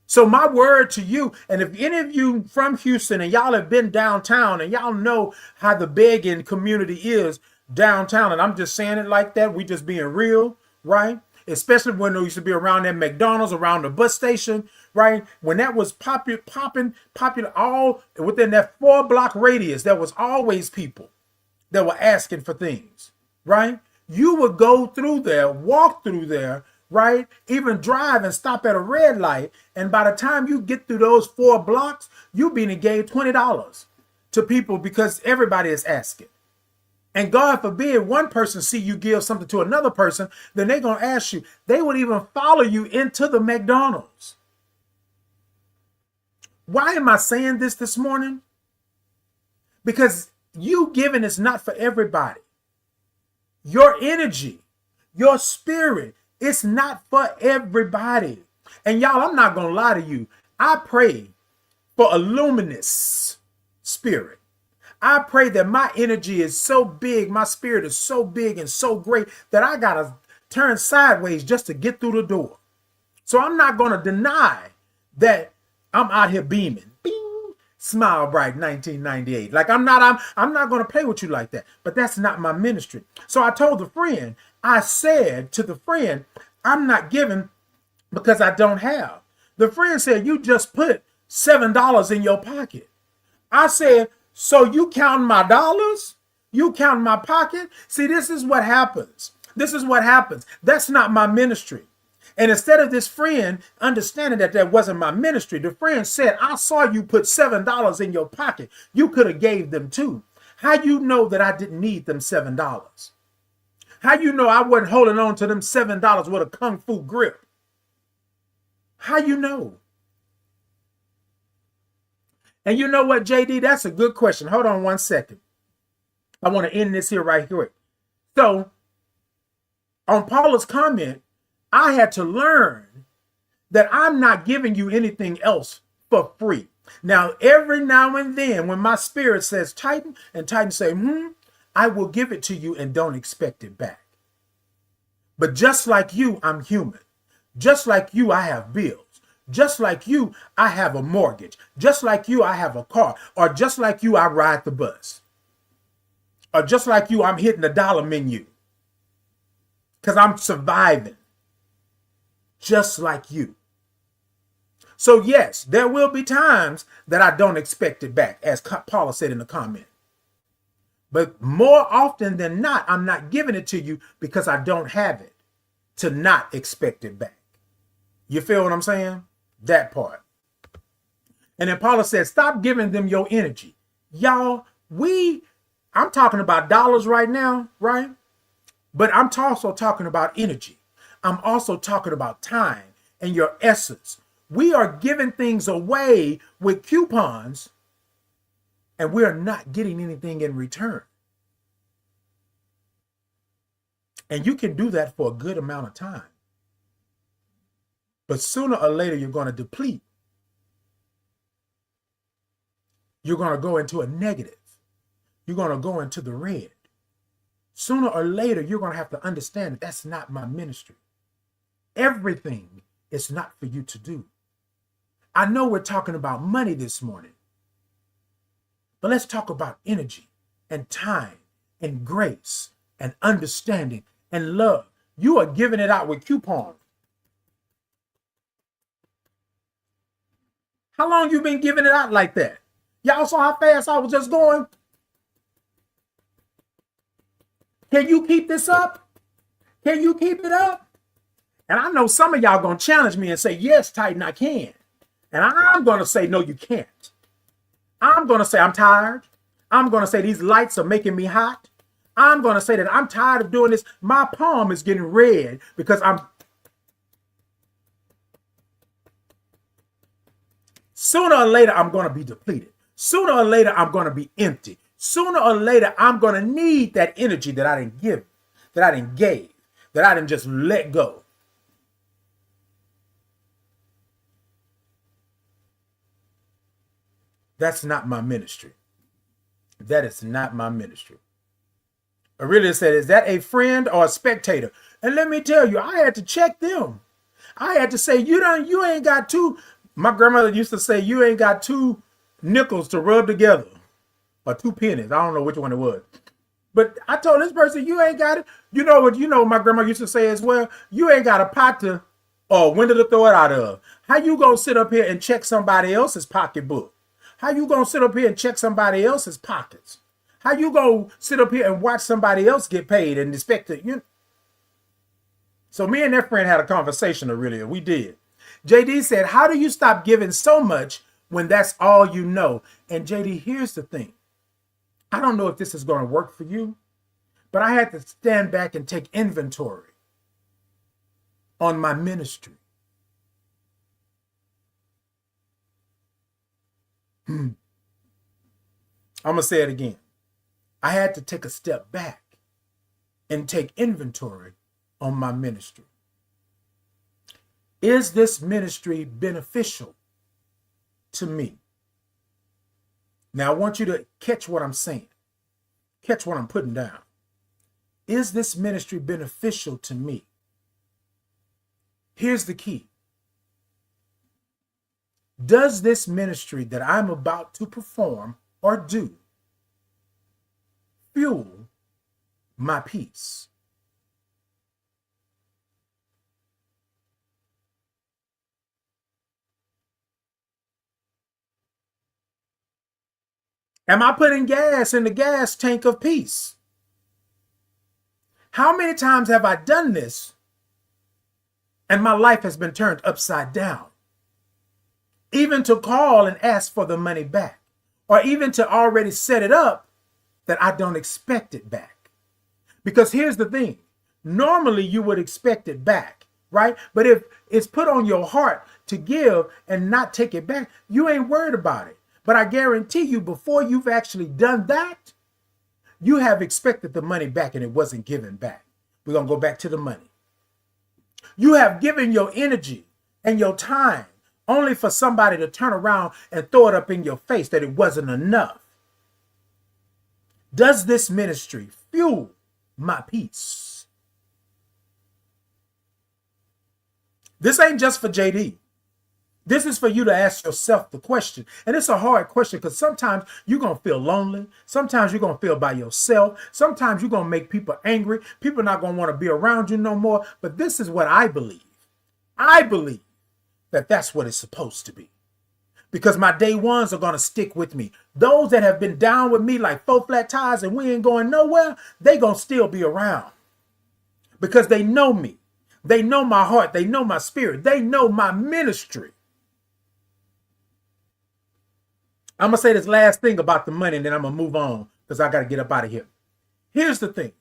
So my word to you, and if any of you from Houston and y'all have been downtown and y'all know how the begging community is downtown, and I'm just saying it like that, we just being real, right? Especially when there used to be around that McDonald's, around the bus station, right? When that was popular, all within that 4-block radius, there was always people that were asking for things, right? You would go through there, walk through there, right? Even drive and stop at a red light. And by the time you get through those 4 blocks, you being gave $20 to people because everybody is asking. And God forbid one person see you give something to another person, then they're going to ask you. They would even follow you into the McDonald's. Why am I saying this morning? Because you giving is not for everybody. Your energy, your spirit, it's not for everybody. And y'all, I'm not going to lie to you. I pray for a luminous spirit. I pray that my energy is so big, my spirit is so big and so great that I got to turn sideways just to get through the door. So I'm not going to deny that I'm out here beaming. Bing, smile bright 1998. Like I'm not going to play with you like that. But that's not my ministry. So I told the friend, I said to the friend, I'm not giving because I don't have. The friend said, you just put $7 in your pocket. I said, so you counting my dollars? You counting my pocket? See, this is what happens. This is what happens. That's not my ministry. And instead of this friend understanding that that wasn't my ministry, the friend said, I saw you put $7 in your pocket. You could have gave them too. How you know that I didn't need them $7? How you know I wasn't holding on to them $7 with a kung fu grip? How you know? And you know what, JD? That's a good question. Hold on one second. I want to end this here right here. So, on Paula's comment, I had to learn that I'm not giving you anything else for free. Now, every now and then, when my spirit says Titan, and Titan say, I will give it to you and don't expect it back. But just like you, I'm human. Just like you, I have bills. Just like you, I have a mortgage. Just like you, I have a car. Or just like you, I ride the bus. Or just like you, I'm hitting the dollar menu. Because I'm surviving. Just like you. So yes, there will be times that I don't expect it back, as Paula said in the comment. But more often than not, I'm not giving it to you because I don't have it to not expect it back. You feel what I'm saying? That part. And then Paula said, stop giving them your energy. Y'all, I'm talking about dollars right now, right? But I'm also talking about energy. I'm also talking about time and your essence. We are giving things away with coupons and we're not getting anything in return. And you can do that for a good amount of time. But sooner or later, you're going to deplete. You're going to go into a negative. You're going to go into the red. Sooner or later, you're going to have to understand that that's not my ministry. Everything is not for you to do. I know we're talking about money this morning, but let's talk about energy and time and grace and understanding and love. You are giving it out with coupons. How long you been giving it out like that? Y'all saw how fast I was just going? Can you keep this up? Can you keep it up? And I know some of y'all going to challenge me and say, yes, Titan, I can. And I'm going to say, no, you can't. I'm going to say, I'm tired. I'm going to say, these lights are making me hot. I'm going to say that I'm tired of doing this. My palm is getting red because sooner or later, I'm going to be depleted. Sooner or later, I'm going to be empty. Sooner or later, I'm going to need that energy that I didn't give that I didn't gave, that I didn't just let go. That's not my ministry. That is not my ministry. Aurelia said, is that a friend or a spectator? And let me tell you, I had to check them. I had to say, you ain't got two. My grandmother used to say, you ain't got two nickels to rub together, or two pennies. I don't know which one it was. But I told this person, you ain't got it. You know what my grandma used to say as well? You ain't got a pot to or window to throw it out of. How you gonna sit up here and check somebody else's pocketbook? How you gonna sit up here and check somebody else's pockets? How you gonna sit up here and watch somebody else get paid and expect it? So me and that friend had a conversation earlier. We did. JD said, how do you stop giving so much when that's all you know? And JD, here's the thing. I don't know if this is going to work for you, but I had to stand back and take inventory on my ministry. I'm going to say it again. I had to take a step back and take inventory on my ministry. Is this ministry beneficial to me? Now, I want you to catch what I'm saying. Catch what I'm putting down. Is this ministry beneficial to me? Here's the key. Does this ministry that I'm about to perform or do fuel my peace? Am I putting gas in the gas tank of peace? How many times have I done this and my life has been turned upside down? Even to call and ask for the money back, or even to already set it up that I don't expect it back. Because here's the thing. Normally you would expect it back, right? But if it's put on your heart to give and not take it back, you ain't worried about it. But I guarantee you, before you've actually done that, you have expected the money back and it wasn't given back. We're going to go back to the money. You have given your energy and your time only for somebody to turn around and throw it up in your face that it wasn't enough. Does this ministry fuel my peace? This ain't just for JD. This is for you to ask yourself the question. And it's a hard question because sometimes you're going to feel lonely. Sometimes you're going to feel by yourself. Sometimes you're going to make people angry. People are not going to want to be around you no more. But this is what I believe. I believe that that's what it's supposed to be. Because my day ones are going to stick with me. Those that have been down with me like 4 flat tires and we ain't going nowhere, they going to still be around. Because they know me. They know my heart. They know my spirit. They know my ministry. I'm going to say this last thing about the money and then I'm going to move on because I got to get up out of here. Here's the thing.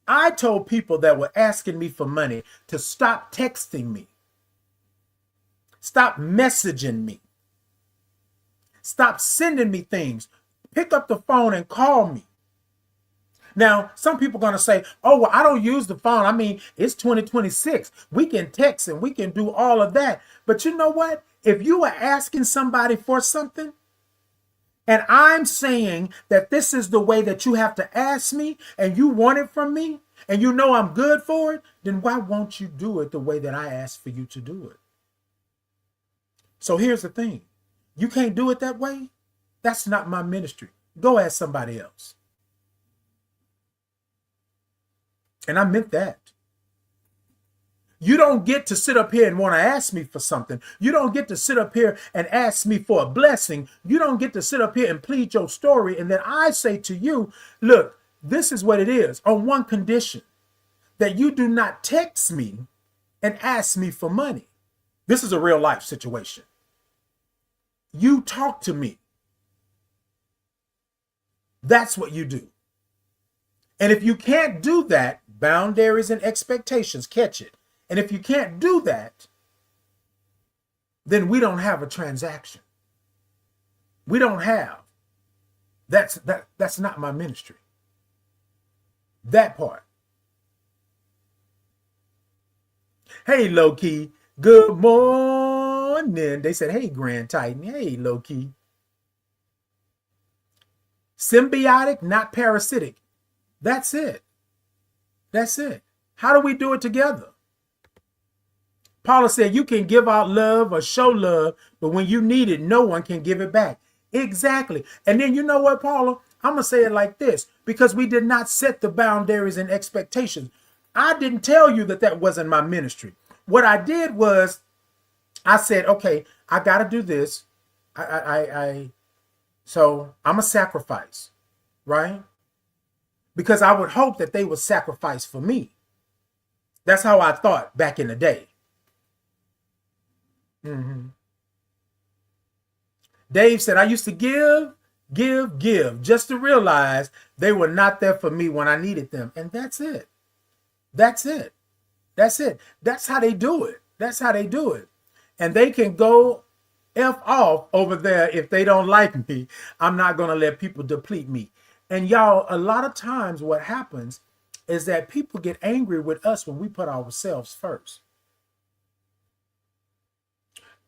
I told people that were asking me for money to stop texting me. Stop messaging me. Stop sending me things. Pick up the phone and call me. Now, some people are going to say, oh, well, I don't use the phone. I mean, it's 2026. We can text and we can do all of that. But you know what? If you are asking somebody for something, and I'm saying that this is the way that you have to ask me and you want it from me and you know I'm good for it, then why won't you do it the way that I asked for you to do it? So here's the thing. You can't do it that way? That's not my ministry. Go ask somebody else. And I meant that. You don't get to sit up here and want to ask me for something. You don't get to sit up here and ask me for a blessing. You don't get to sit up here and plead your story. And then I say to you, look, this is what it is on one condition, that you do not text me and ask me for money. This is a real life situation. You talk to me. That's what you do. And if you can't do that, boundaries and expectations, catch it. And if you can't do that, then we don't have a transaction. We don't have. That's not my ministry. That part. Hey, low key. Good morning. They said, hey, Grand Titan. Hey, low key. Symbiotic, not parasitic. That's it. That's it. How do we do it together? Paula said, you can give out love or show love, but when you need it, no one can give it back. Exactly. And then you know what, Paula? I'm going to say it like this, because we did not set the boundaries and expectations. I didn't tell you that that wasn't my ministry. What I did was I said, okay, I got to do this. So I'm a sacrifice, right? Because I would hope that they would sacrifice for me. That's how I thought back in the day. Mm-hmm. Dave said, I used to give, just to realize they were not there for me when I needed them. And that's it. That's it. That's it. That's how they do it. That's how they do it. And they can go F off over there if they don't like me. I'm not going to let people deplete me. And y'all, a lot of times what happens is that people get angry with us when we put ourselves first.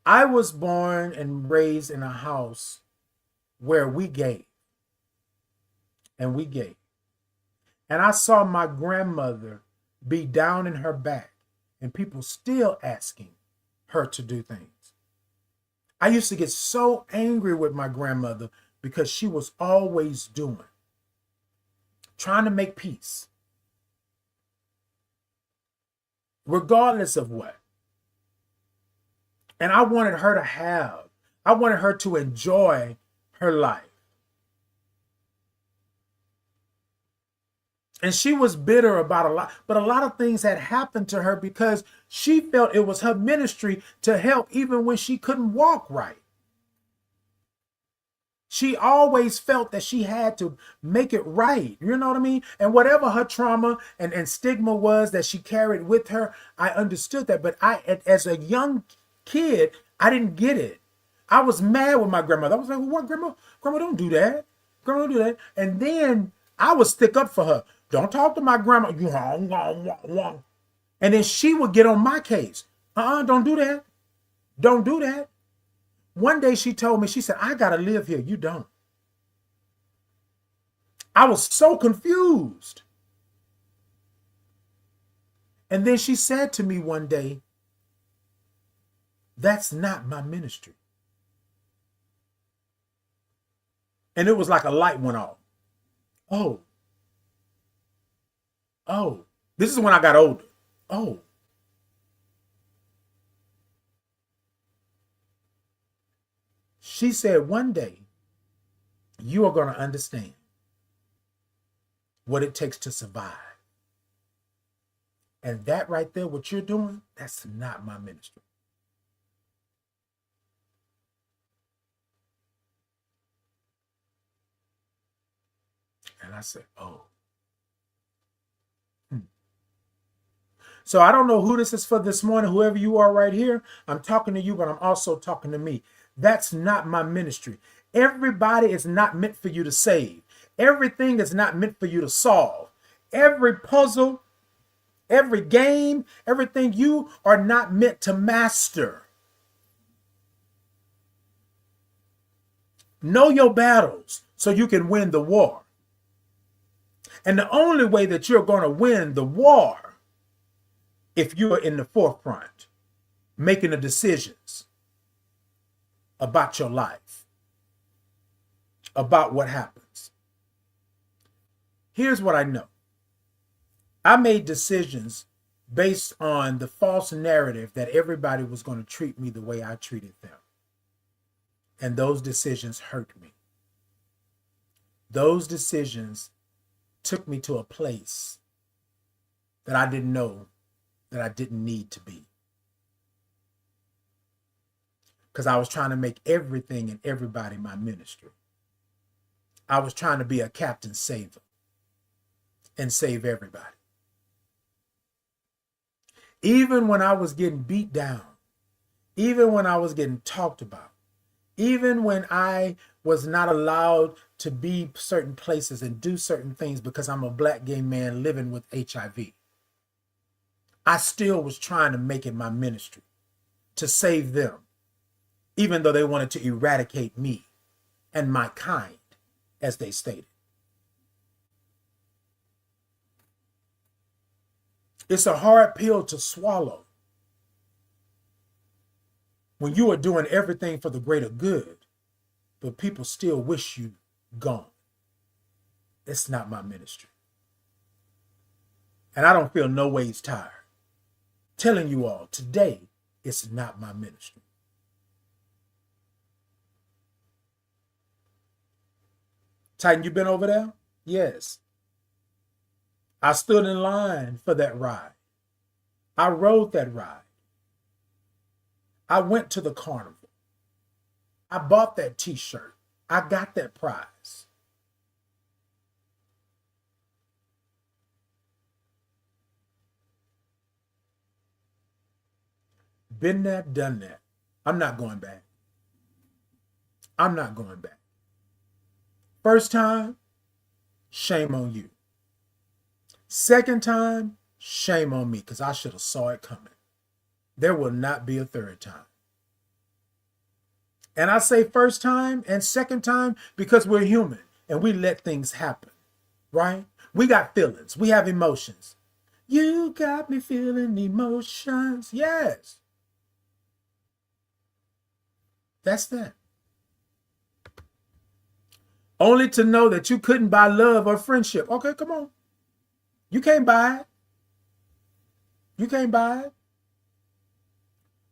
I was born and raised in a house where we gave and we gave. And I saw my grandmother be down in her back and people still asking her to do things. I used to get so angry with my grandmother because she was always doing, trying to make peace, regardless of what. And I wanted her to enjoy her life. And she was bitter about a lot, but a lot of things had happened to her because she felt it was her ministry to help even when she couldn't walk right. She always felt that she had to make it right. You know what I mean? And whatever her trauma and stigma was that she carried with her, I understood that. But as a young kid, I didn't get it. I was mad with my grandmother. I was like, well, what, grandma? Grandma, don't do that. Grandma, don't do that. And then I would stick up for her. Don't talk to my grandma. And then she would get on my case. Don't do that. Don't do that. One day she told me, she said, I got to live here. You don't. I was so confused. And then she said to me one day, that's not my ministry. And it was like a light went off. Oh, this is when I got older. Oh, she said, one day you are going to understand what it takes to survive. And that right there, what you're doing, that's not my ministry. And I said, oh. So I don't know who this is for this morning, whoever you are right here. I'm talking to you, but I'm also talking to me. That's not my ministry. Everybody is not meant for you to save. Everything is not meant for you to solve. Every puzzle, every game, everything, you are not meant to master. Know your battles so you can win the war. And the only way that you're going to win the war, if you're in the forefront, making the decisions about your life, about what happens. Here's what I know. I made decisions based on the false narrative that everybody was going to treat me the way I treated them. And those decisions hurt me. Those decisions took me to a place that I didn't know that I didn't need to be. Because I was trying to make everything and everybody my ministry. I was trying to be a captain saver and save everybody. Even when I was getting beat down, even when I was getting talked about, even when I was not allowed to be certain places and do certain things because I'm a black gay man living with HIV, I still was trying to make it my ministry to save them, even though they wanted to eradicate me and my kind, as they stated. It's a hard pill to swallow when you are doing everything for the greater good, but people still wish you gone. It's not my ministry. And I don't feel no ways tired telling you all today, it's not my ministry. Titan, you been over there? Yes. I stood in line for that ride. I rode that ride. I went to the carnival. I bought that t-shirt. I got that prize. Been there, done that. I'm not going back. I'm not going back. First time, shame on you. Second time, shame on me, because I should have saw it coming. There will not be a third time. And I say first time and second time because we're human and we let things happen, right? We got feelings. We have emotions. You got me feeling emotions. Yes. That's that. Only to know that you couldn't buy love or friendship. Okay, come on. You can't buy it. You can't buy it.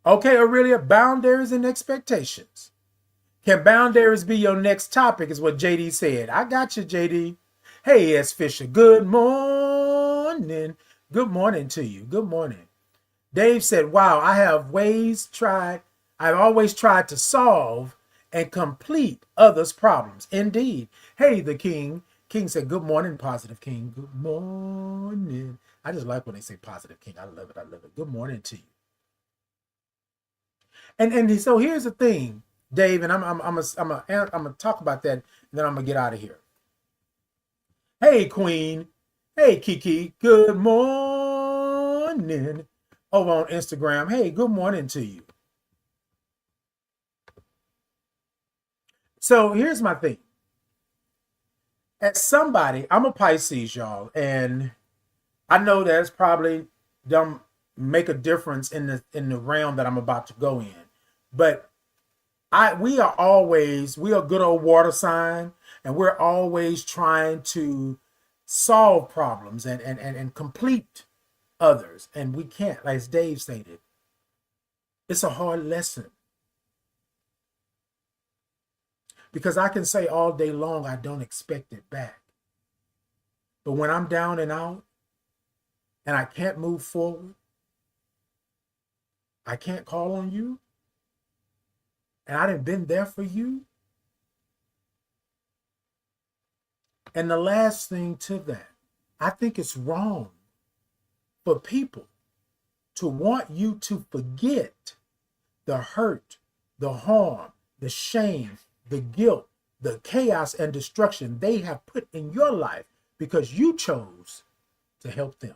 Okay, Aurelia, boundaries and expectations. Can boundaries be your next topic is what JD said. I got you, JD. Hey, S. Fisher, good morning. Good morning to you. Good morning. Dave said, wow, I've always tried to solve and complete others' problems. Indeed. Hey, the King. King said, good morning, Positive King. Good morning. I just like when they say Positive King. I love it. I love it. Good morning to you. And so here's the thing, Dave, and I'm gonna talk about that, and then I'm gonna get out of here. Hey, Queen. Hey, Kiki. Good morning. Over on Instagram. Hey, good morning to you. So here's my thing. As somebody, I'm a Pisces, y'all, and I know that's probably don't make a difference in the realm that I'm about to go in. But we are a good old water sign, and we're always trying to solve problems and complete others. And we can't, like as Dave stated, it's a hard lesson. Because I can say all day long, I don't expect it back. But when I'm down and out and I can't move forward, I can't call on you, and I done been there for you. And the last thing to that, I think it's wrong for people to want you to forget the hurt, the harm, the shame, the guilt, the chaos and destruction they have put in your life because you chose to help them.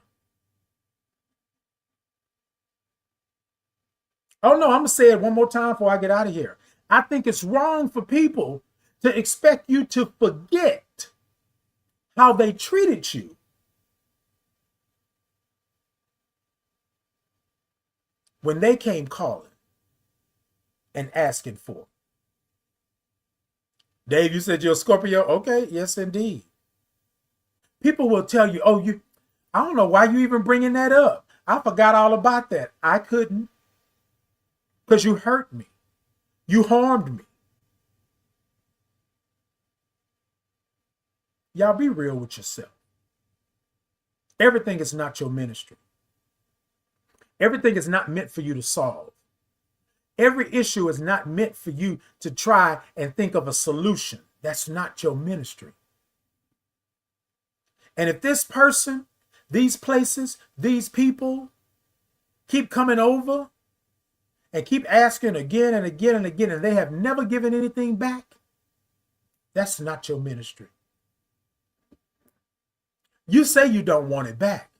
Oh no, I'm gonna say it one more time before I get out of here. I think it's wrong for people to expect you to forget how they treated you when they came calling and asking for. Dave, you said you're a Scorpio? Okay, yes, indeed. People will tell you, oh, I don't know why you even bringing that up. I forgot all about that. I couldn't, because you hurt me. You harmed me. Y'all be real with yourself. Everything is not your ministry. Everything is not meant for you to solve. Every issue is not meant for you to try and think of a solution. That's not your ministry. And if this person, these places, these people keep coming over and keep asking again and again and again, and they have never given anything back, that's not your ministry. You say you don't want it back,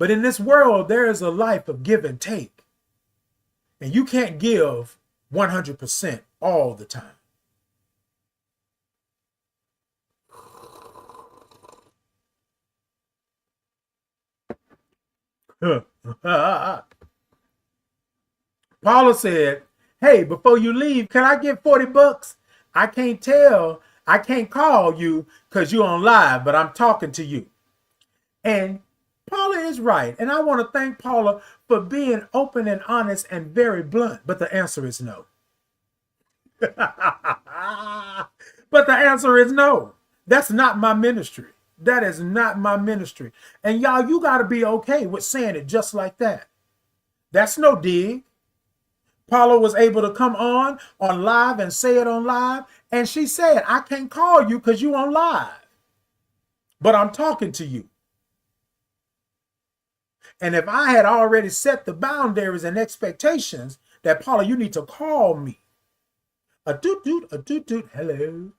But in this world, there is a life of give and take. And you can't give 100% all the time. Paula said, hey, before you leave, can I get 40 bucks? I can't tell. I can't call you because you're on live, but I'm talking to you. And Paula is right. And I want to thank Paula for being open and honest and very blunt. But the answer is no. But the answer is no. That's not my ministry. That is not my ministry. And y'all, you got to be okay with saying it just like that. That's no dig. Paula was able to come on live and say it on live. And she said, I can't call you because you on live. But I'm talking to you. And if I had already set the boundaries and expectations that, Paula, you need to call me. A doot, hello.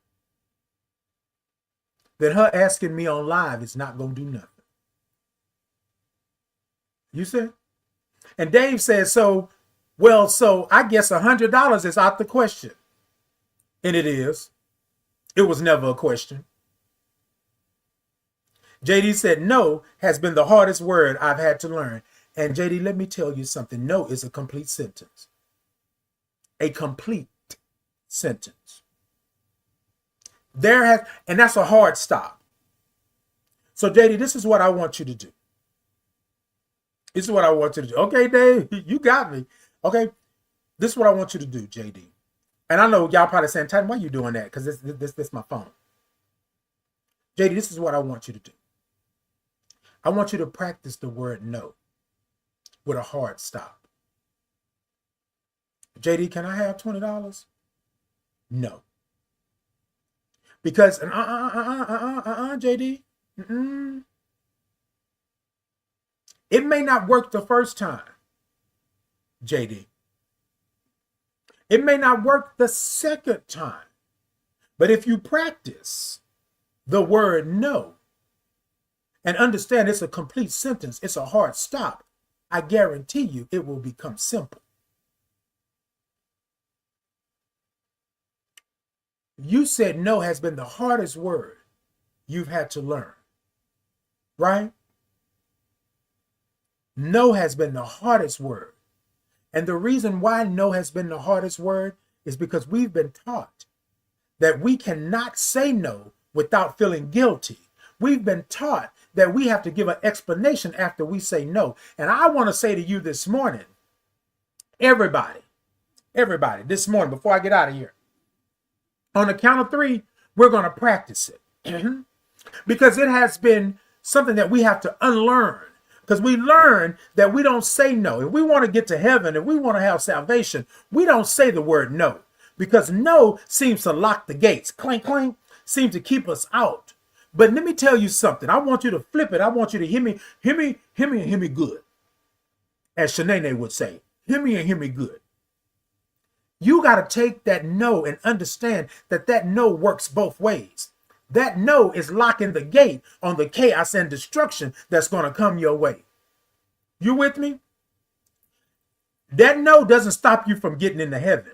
Then her asking me on live is not going to do nothing. You see? And Dave says, so I guess $100 is out the question. And it is. It was never a question. JD said, no has been the hardest word I've had to learn. And JD, let me tell you something. No is a complete sentence. A complete sentence. And that's a hard stop. So JD, this is what I want you to do. This is what I want you to do. Okay, Dave, you got me. Okay, this is what I want you to do, JD. And I know y'all probably saying, Titan, why are you doing that? Because this is my phone. JD, this is what I want you to do. I want you to practice the word no with a hard stop. JD, can I have $20? No. Because JD, it may not work the first time, JD. It may not work the second time. But if you practice the word no and understand it's a complete sentence, it's a hard stop, I guarantee you it will become simple. You said no has been the hardest word you've had to learn, right? No has been the hardest word. And the reason why no has been the hardest word is because we've been taught that we cannot say no without feeling guilty. We've been taught that we have to give an explanation after we say no. And I want to say to you this morning, everybody, this morning, before I get out of here, on the count of 3, we're going to practice it. Because it has been something that we have to unlearn. Because we learn that we don't say no. If we want to get to heaven, if we want to have salvation, we don't say the word no. Because no seems to lock the gates. Clink, clink, seems to keep us out. But let me tell you something. I want you to flip it. I want you to hear me good. As Shanae would say, hear me good. You got to take that no and understand that that no works both ways. That no is locking the gate on the chaos and destruction that's going to come your way. You with me? That no doesn't stop you from getting into heaven.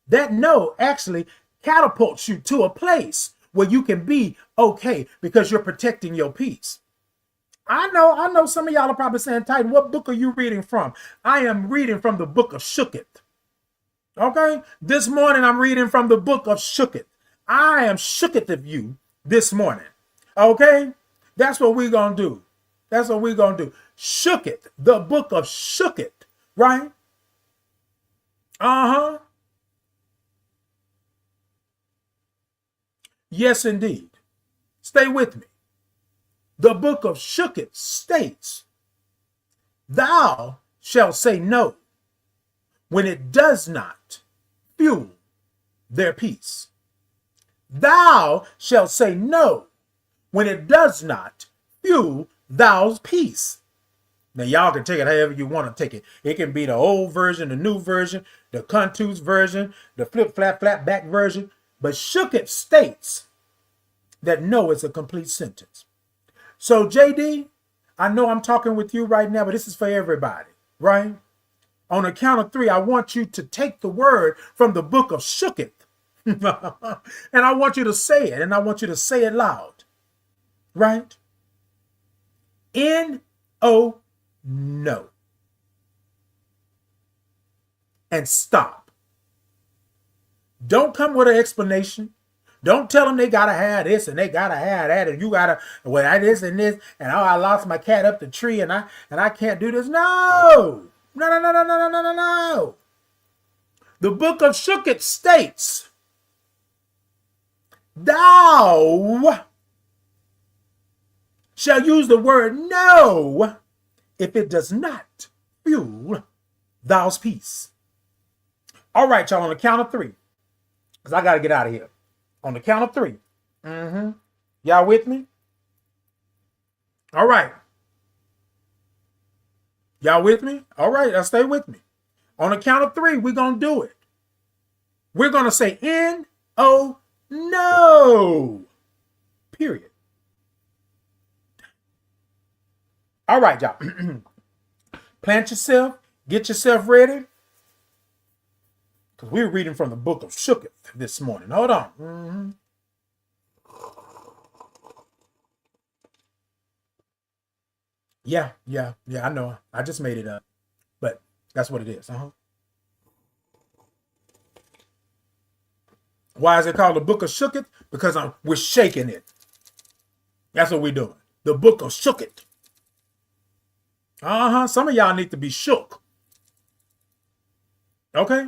That no actually catapults you to a place where you can be okay because you're protecting your peace. I know some of y'all are probably saying, Titan, what book are you reading from? I am reading from the book of Shooketh. Okay? This morning I'm reading from the book of Shooketh. I am shooketh of you this morning. Okay? That's what we're going to do. That's what we're going to do. Shooketh, the book of Shooketh, right? Uh-huh. Yes, indeed. Stay with me. The book of Shooketh states, thou shalt say no when it does not fuel their peace. Thou shalt say no when it does not fuel thou's peace. Now, y'all can take it however you want to take it. It can be the old version, the new version, the contus version, the flip, flap, flat back version. But Shooketh states that no is a complete sentence. So, JD, I know I'm talking with you right now, but this is for everybody, right? On the count of three, I want you to take the word from the book of Shooketh. And I want you to say it, and I want you to say it loud, right? N-O, no. And stop. Don't come with an explanation. Don't tell them they gotta have this and they gotta have that, and you gotta, well, I this and this, and oh, I lost my cat up the tree, and I can't do this. No. No. The book of Shooketh states, thou shall use the word no if it does not fuel thou's peace. All right, y'all, on the count of three, because I got to get out of here. On the count of three. Y'all with me? All right. Y'all with me? All right, now stay with me. On the count of three, we're going to do it. We're going to say N-O, no. Period. All right, y'all. Plant yourself. Get yourself ready. Because we're reading from the book of Shooketh this morning. Hold on. Yeah, I know. I just made it up. But that's what it is. Why is it called the book of Shooketh? Because we're shaking it. That's what we're doing. The book of Shooketh. Some of y'all need to be shook. Okay?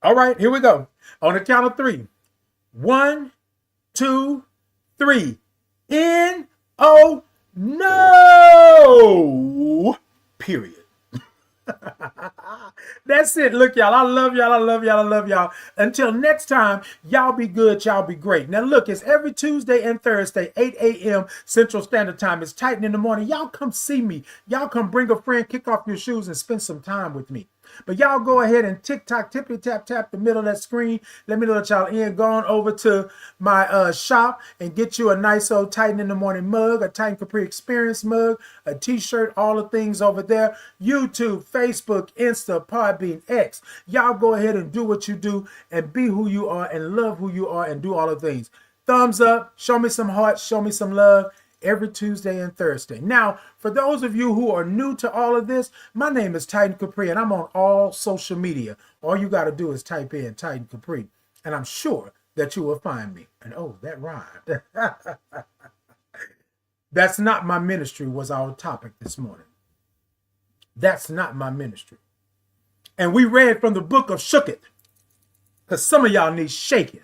All right, here we go. On the count of three. 1, 2, 3. N-O, no. Period. That's it. Look, y'all, I love y'all. Until next time, y'all be good, y'all be great. Now, look, it's every Tuesday and Thursday, 8 a.m. Central Standard Time. It's Titan in the morning. Y'all come see me. Y'all come bring a friend, kick off your shoes, and spend some time with me. But y'all go ahead and TikTok, tap the middle of that screen. Let me know that y'all in. Go on over to my shop and get you a nice old Titan in the Morning mug, a Titan Capri Experience mug, a t-shirt, all the things over there. YouTube, Facebook, Insta, Podbean, X. Y'all go ahead and do what you do and be who you are and love who you are and do all the things. Thumbs up, show me some hearts, show me some love. Every Tuesday and Thursday. Now, for those of you who are new to all of this, my name is Titan Capri, and I'm on all social media. All you got to do is type in Titan Capri, and I'm sure that you will find me. And oh, that rhymed. That's not my ministry was our topic this morning. That's not my ministry. And we read from the book of Shooketh, because some of y'all need shaking.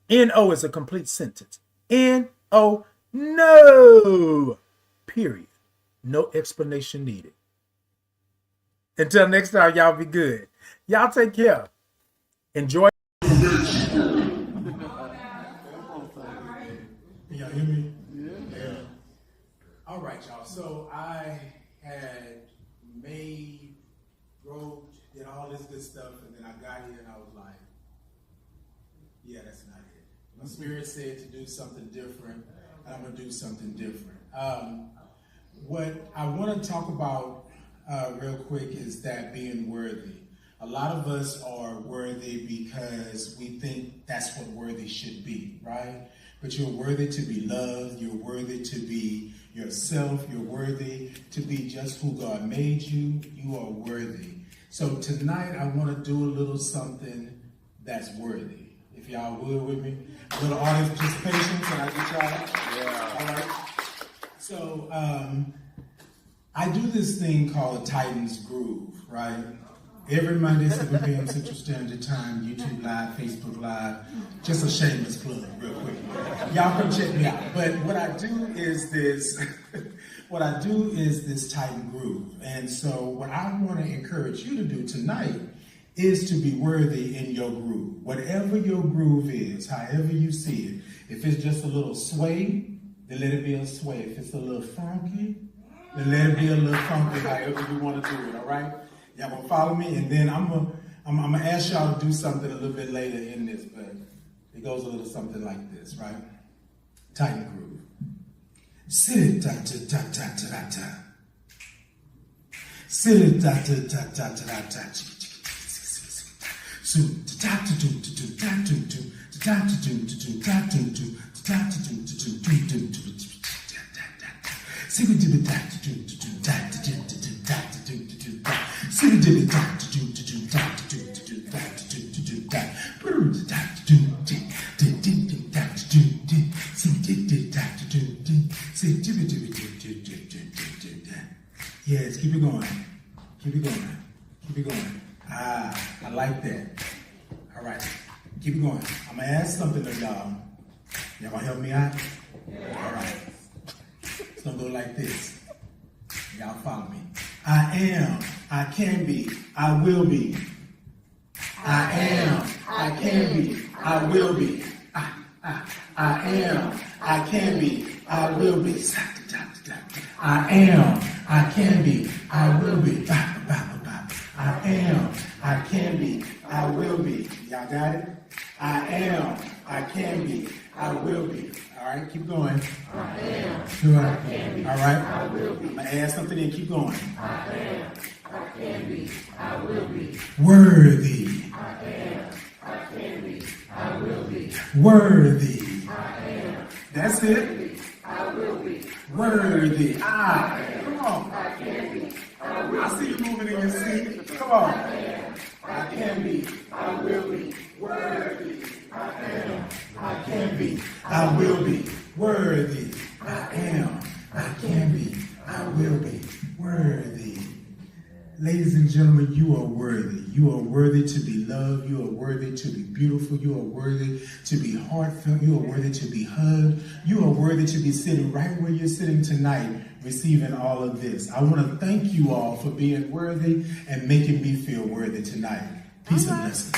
N-O is a complete sentence. N-O, no. Period. No explanation needed. Until next time, y'all be good. Y'all take care. Enjoy. Can y'all hear me? Yeah. All right, y'all. So I had wrote, did all this good stuff, and then I got here and I was like, yeah, that's not it. My spirit said to do something different, and I'm going to do something different. What I want to talk about real quick is that being worthy. A lot of us are worthy because we think that's what worthy should be, right? But you're worthy to be loved. You're worthy to be yourself. You're worthy to be just who God made you. You are worthy. So tonight I want to do a little something that's worthy. If y'all would with me. A little audience participation. Can I get y'all? Yeah. All right. So I do this thing called a Titans Groove, right? Every Monday, 7 p.m. Central Standard Time, YouTube Live, Facebook Live. Just a shameless plug, real quick. Y'all come check me out. But what I do is this, this Titan Groove. And so what I want to encourage you to do tonight is to be worthy in your groove. Whatever your groove is, however you see it. If it's just a little sway, then let it be a sway. If it's a little funky, then let it be a little funky, however you want to do it, all right? Y'all gonna follow me? And then I'm gonna ask y'all to do something a little bit later in this, but it goes a little something like this, right? Tighten the groove. Sit da da da da da da. Sit da da da da da da. So da da do do do da do do da do do do da do do da do do do do do do. Sing it da da do do do da do do do da do do do da. Sing it da do do do da do do do da do do do da. Da do do do do da do do. Sing it da do do. Sing it do do do do do. Yes, keep it going. Keep it going. Keep it going. Ah, I like that. All right, keep it going. I'm gonna ask something to y'all. Y'all gonna help me out? All right. It's gonna go like this. Y'all follow me. I am, I can be, I will be. I am, I can be, I will be. I am, I can be, I will be. I am, I can be, I will be. I am, I can be, I will be. Y'all got it? I am, I can be, I will be. All right, keep going. I am, Sure. I can be, All right. I will be. I'm gonna add something in. Keep going. I am, I can be, I will be. Worthy. I am, I can be, I will be. Worthy. I am, That's I it. can be, I will be. Worthy. Ah, come on. I can be, I will I see you moving in your seat. Come on. I can be, I will be. Worthy. I am, I can be, I will be worthy. I am. I can be. I will be worthy. Ladies and gentlemen, you are worthy. You are worthy to be loved. You are worthy to be beautiful. You are worthy to be heartfelt. You are worthy to be hugged. You are worthy to be sitting right where you're sitting tonight, receiving all of this. I want to thank you all for being worthy and making me feel worthy tonight. Peace and blessings.